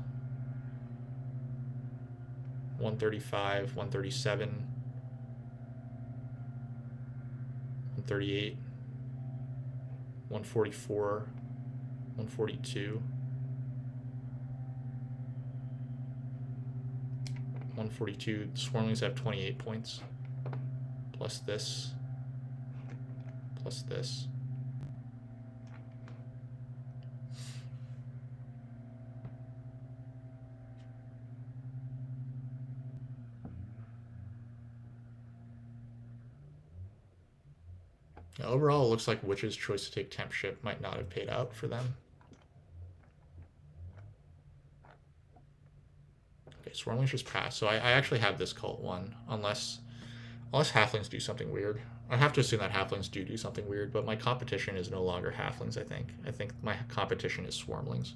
135, 137, 138, 144, 142, 142. Swarmlings have 28 points. Plus this. Plus this. Yeah, overall, it looks like Witch's choice to take temp ship might not have paid out for them. Okay, Swarmlings just passed. So I actually have this cult one, unless halflings do something weird. I have to assume that halflings do something weird, but my competition is no longer halflings, I think. I think my competition is Swarmlings.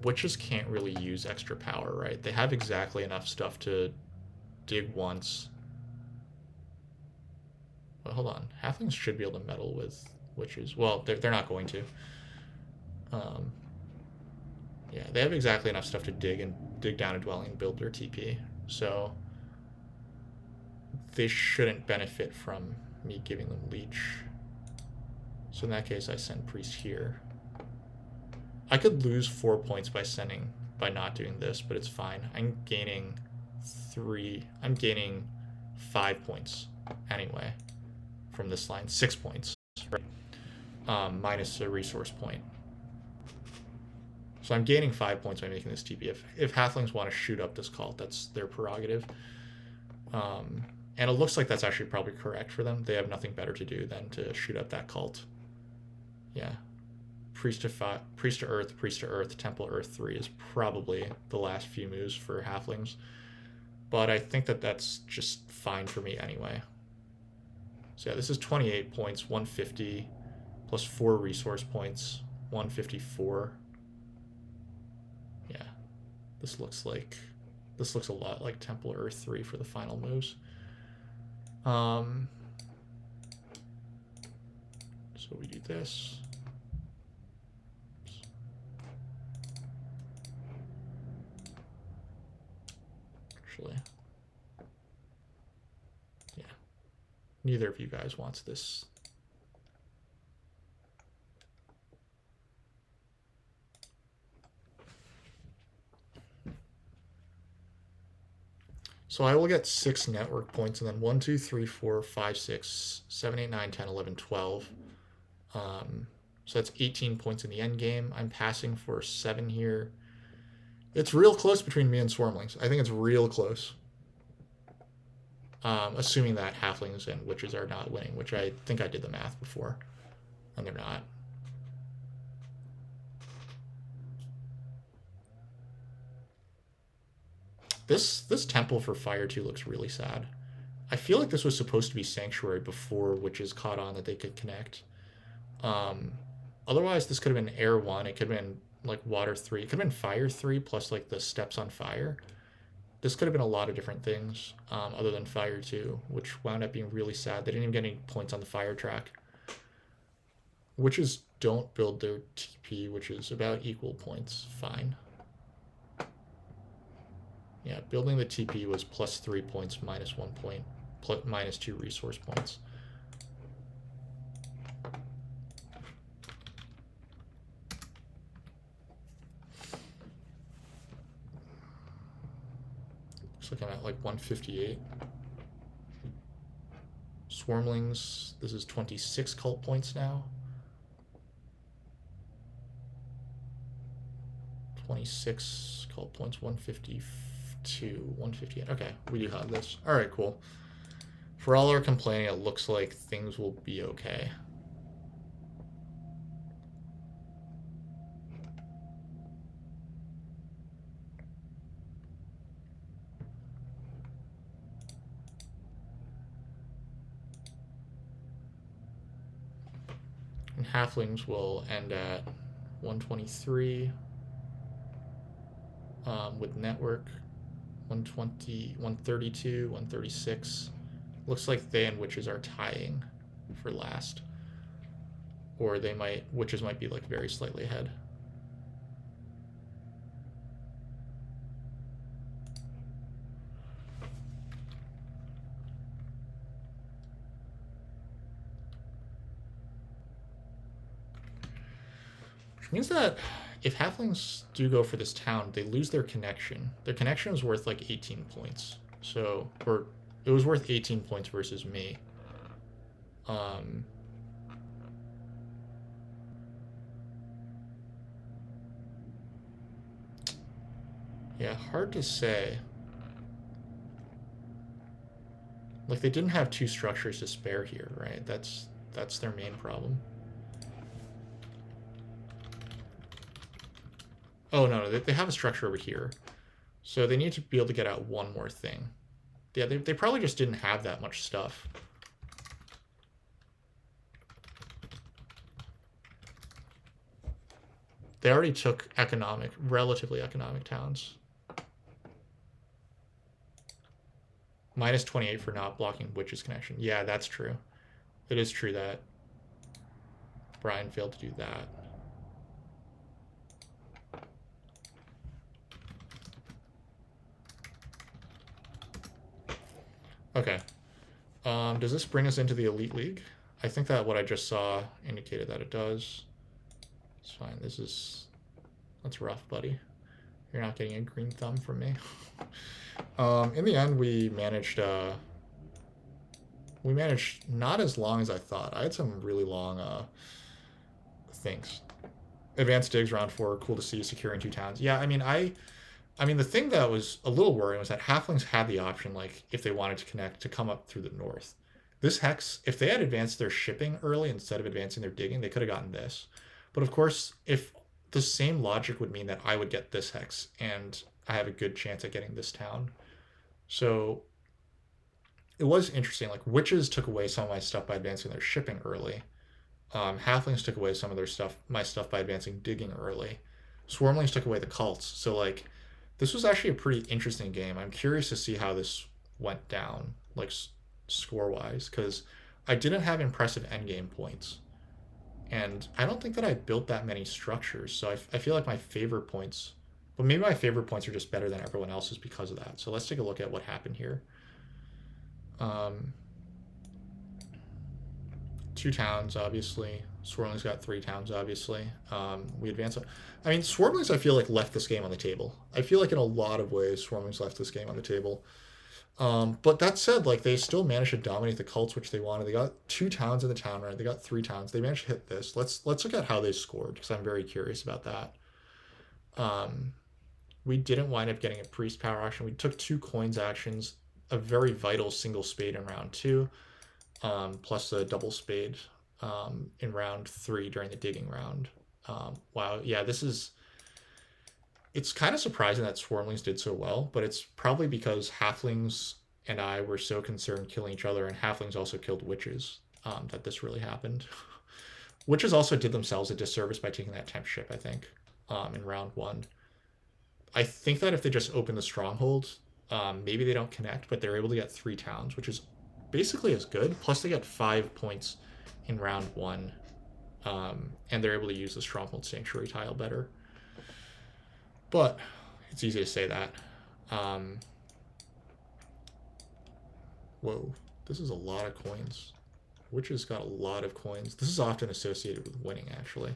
Witches can't really use extra power, right? They have exactly enough stuff to dig once. But hold on. Halflings should be able to meddle with witches. Well, they're not going to. Um, yeah, they have exactly enough stuff to dig down a dwelling and build their TP. So they shouldn't benefit from me giving them leech. So in that case, I send priest here. I could lose 4 points by not doing this, but it's fine. I'm gaining 5 points anyway from this line. 6 points, right? Minus a resource point. So I'm gaining 5 points by making this TP. If halflings want to shoot up this cult, that's their prerogative. And it looks like that's actually probably correct for them. They have nothing better to do than to shoot up that cult. Yeah. Priest to Earth, Temple Earth 3 is probably the last few moves for halflings. But I think that's just fine for me anyway. So yeah, this is 28 points, 150, plus 4 resource points, 154. Yeah, this looks a lot like Temple Earth 3 for the final moves. So we do this. Actually, yeah, neither of you guys wants this. So I will get 6 network points, and then 1, 2, 3, 4, 5, 6, 7, 8, 9, 10, 11, 12. So that's 18 points in the end game. I'm passing for 7 here. It's real close between me and Swarmlings. I think it's real close. Assuming that halflings and witches are not winning, which I think I did the math before, and they're not. This temple for Fire 2 looks really sad. I feel like this was supposed to be Sanctuary before witches caught on that they could connect. Otherwise, this could have been Air 1. It could have been like Water 3. It could have been Fire 3 plus like the steps on fire. This could have been a lot of different things other than Fire 2, which wound up being really sad. They didn't even get any points on the fire track. Witches don't build their TP, which is about equal points. Fine. Yeah, building the TP was plus 3 points, minus 1 point, minus 2 resource points. Looks like I'm at like 158. Swarmlings, this is 26 cult points now. 26 cult points, 152, 158. Okay, we do have this. All right, cool. For all our complaining, it looks like things will be okay. And halflings will end at 123 with network, 120, 132, 136. Looks like they and witches are tying for last. Or witches might be like very slightly ahead. Which means that if halflings do go for this town, they lose their connection. Their connection was worth like 18 points. So, or it was worth 18 points versus me. Yeah, hard to say. Like, they didn't have 2 structures to spare here, right? That's their main problem. Oh, no, they have a structure over here. So they need to be able to get out one more thing. Yeah, they probably just didn't have that much stuff. They already took relatively economic towns. Minus 28 for not blocking Witch's connection. Yeah, that's true. It is true that Brian failed to do that. Okay. Does this bring us into the Elite League? I think that what I just saw indicated that it does. It's fine. That's rough, buddy. You're not getting a green thumb from me. In the end, we managed not as long as I thought. I had some really long things. Advanced digs round 4, cool to see, securing 2 towns. Yeah, I mean, the thing that was a little worrying was that halflings had the option, like, if they wanted to connect, to come up through the north. This hex, if they had advanced their shipping early instead of advancing their digging, they could have gotten this. But of course, if the same logic would mean that I would get this hex, and I have a good chance at getting this town. So it was interesting. Like, witches took away some of my stuff by advancing their shipping early. Halflings took away some of my stuff by advancing digging early. Swarmlings took away the cults. So, like, this was actually a pretty interesting game. I'm curious to see how this went down, like, score-wise, because I didn't have impressive endgame points. And I don't think that I built that many structures, so I feel like my favor points... But maybe my favorite points are just better than everyone else's because of that. So let's take a look at what happened here. 2 towns, obviously. Swarmlings got 3 towns, obviously. We advance. I mean, Swarmlings, I feel like, left this game on the table. I feel like in a lot of ways, Swarmlings left this game on the table. But that said, like, they still managed to dominate the cults, which they wanted. They got 2 towns in the town, right? They got 3 towns. They managed to hit this. Let's look at how they scored, because I'm very curious about that. We didn't wind up getting a priest power action. We took 2 coins actions, a very vital single spade in round 2, plus a double spade in round 3 during the digging round. Wow, yeah, it's kind of surprising that Swarmlings did so well, but it's probably because Halflings and I were so concerned killing each other, and Halflings also killed Witches, that this really happened. Witches also did themselves a disservice by taking that temp ship, I think, in round 1. I think that if they just open the stronghold, maybe they don't connect, but they're able to get 3 towns, which is basically as good. Plus they get 5 points in round 1, and they're able to use the stronghold sanctuary tile better. But it's easy to say that. Whoa, this is a lot of coins. Witches got a lot of coins. This is often associated with winning, actually.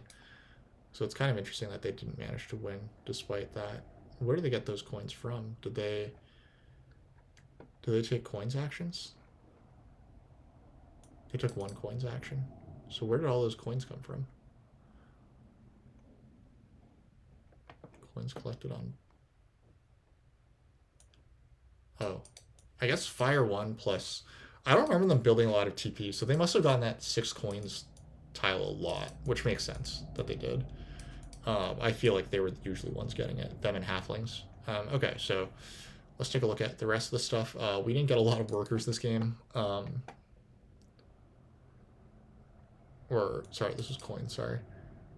So it's kind of interesting that they didn't manage to win despite that. Where do they get those coins from? Do they take coins actions? They took 1 coins action. So where did all those coins come from? Coins collected on... Oh. I guess Fire 1 plus... I don't remember them building a lot of TP, so they must have gotten that 6 coins tile a lot, which makes sense that they did. I feel like they were usually ones getting it, them and Halflings. Okay, so let's take a look at the rest of the stuff. We didn't get a lot of workers this game. Sorry, this was coins, sorry.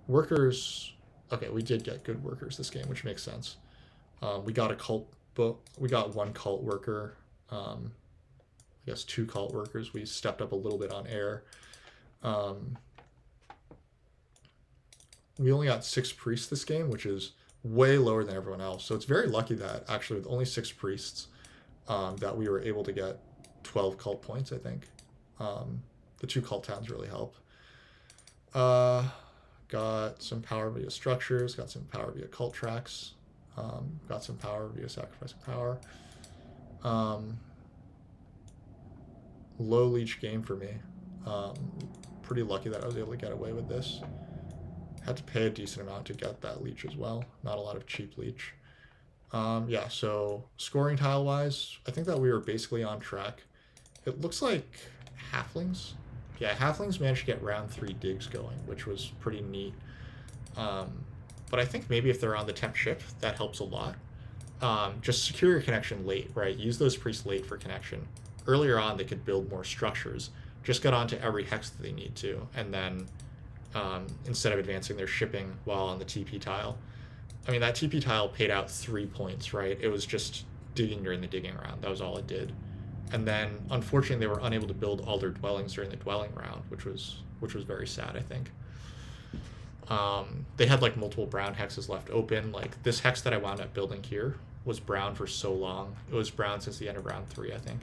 Workers, okay, we did get good workers this game, which makes sense. We got a cult, but we got 1 cult worker. I guess 2 cult workers. We stepped up a little bit on air. We only got 6 priests this game, which is way lower than everyone else. So it's very lucky that actually with only 6 priests that we were able to get 12 cult points, I think. The 2 cult towns really help. Got some power via structures, got some power via cult tracks, got some power via sacrificing power. Low leech game for me. Pretty lucky that I was able to get away with this. Had to pay a decent amount to get that leech as well. Not a lot of cheap leech. Yeah, so scoring tile-wise, I think that we were basically on track. It looks like halflings. Yeah, halflings managed to get round 3 digs going, which was pretty neat. But I think maybe if they're on the temp ship, that helps a lot. Just secure your connection late, right? Use those priests late for connection. Earlier on, they could build more structures. Just get onto every hex that they need to, and then instead of advancing their shipping while on the TP tile. I mean, that TP tile paid out 3 points, right? It was just digging during the digging round. That was all it did. And then, unfortunately, they were unable to build all their dwellings during the dwelling round, which was very sad, I think. They had like multiple brown hexes left open. Like this hex that I wound up building here was brown for so long. It was brown since the end of round 3, I think.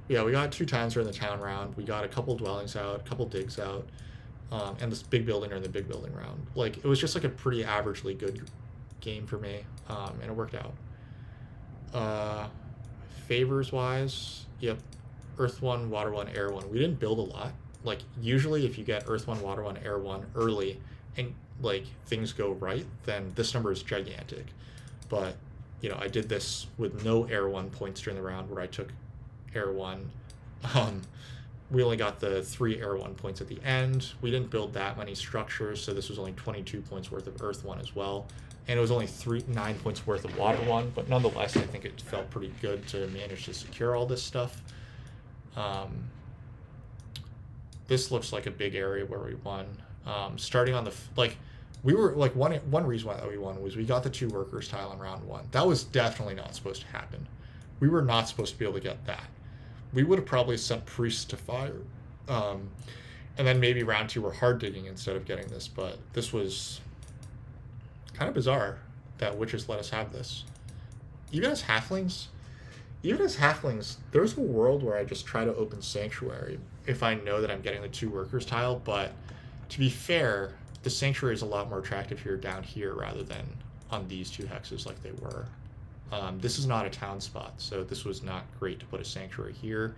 Yeah, we got 2 times during the town round. We got a couple dwellings out, a couple digs out, and this big building during the big building round. Like it was just like a pretty averagely good game for me, and it worked out. Favors wise, yep, Earth 1, Water 1, Air 1. We didn't build a lot. Like usually if you get Earth 1, Water 1, Air 1 early and like things go right, then this number is gigantic. But you know, I did this with no Air 1 points during the round where I took Air 1. We only got the 3 Air 1 points at the end. We didn't build that many structures, so this was only 22 points worth of Earth 1 as well. And it was only 9 points worth of Water 1, but nonetheless, I think it felt pretty good to manage to secure all this stuff. This looks like a big area where we won. Starting on the we were like one reason why we won was we got the 2 workers tile in round 1. That was definitely not supposed to happen. We were not supposed to be able to get that. We would have probably sent priests to fire, and then maybe round 2 we're hard digging instead of getting this. But this was kind of bizarre that witches let us have this. Even as halflings, there's a world where I just try to open sanctuary if I know that I'm getting the 2 workers tile. But to be fair, the sanctuary is a lot more attractive here down here rather than on these 2 hexes like they were. This is not a town spot, so this was not great to put a sanctuary here.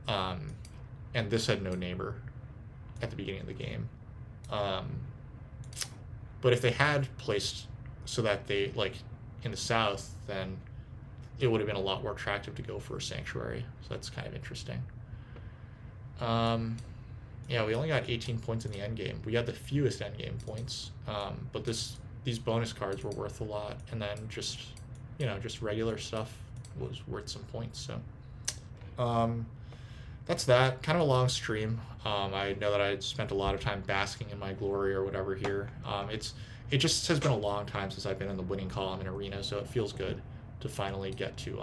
And this had no neighbor at the beginning of the game. But if they had placed so that they, like, in the south, then it would have been a lot more attractive to go for a sanctuary. So that's kind of interesting. Yeah, we only got 18 points in the end game. We got the fewest end game points, but these bonus cards were worth a lot, and then just regular stuff was worth some points. So that's that. Kind of a long stream. I know that I spent a lot of time basking in my glory or whatever here. It just has been a long time since I've been in the winning column in Arena, so it feels good to finally get to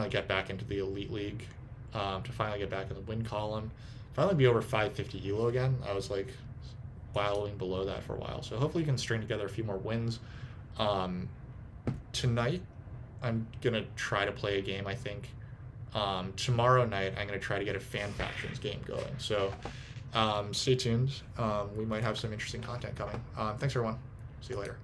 get back into the Elite League, to finally get back in the win column, finally be over 550 ELO again. I was like wilding below that for a while, so hopefully you can string together a few more wins. Tonight I'm gonna try to play a game, I think. Tomorrow night I'm gonna try to get a fan factions game going, so stay tuned. We might have some interesting content coming. Thanks everyone, see you later.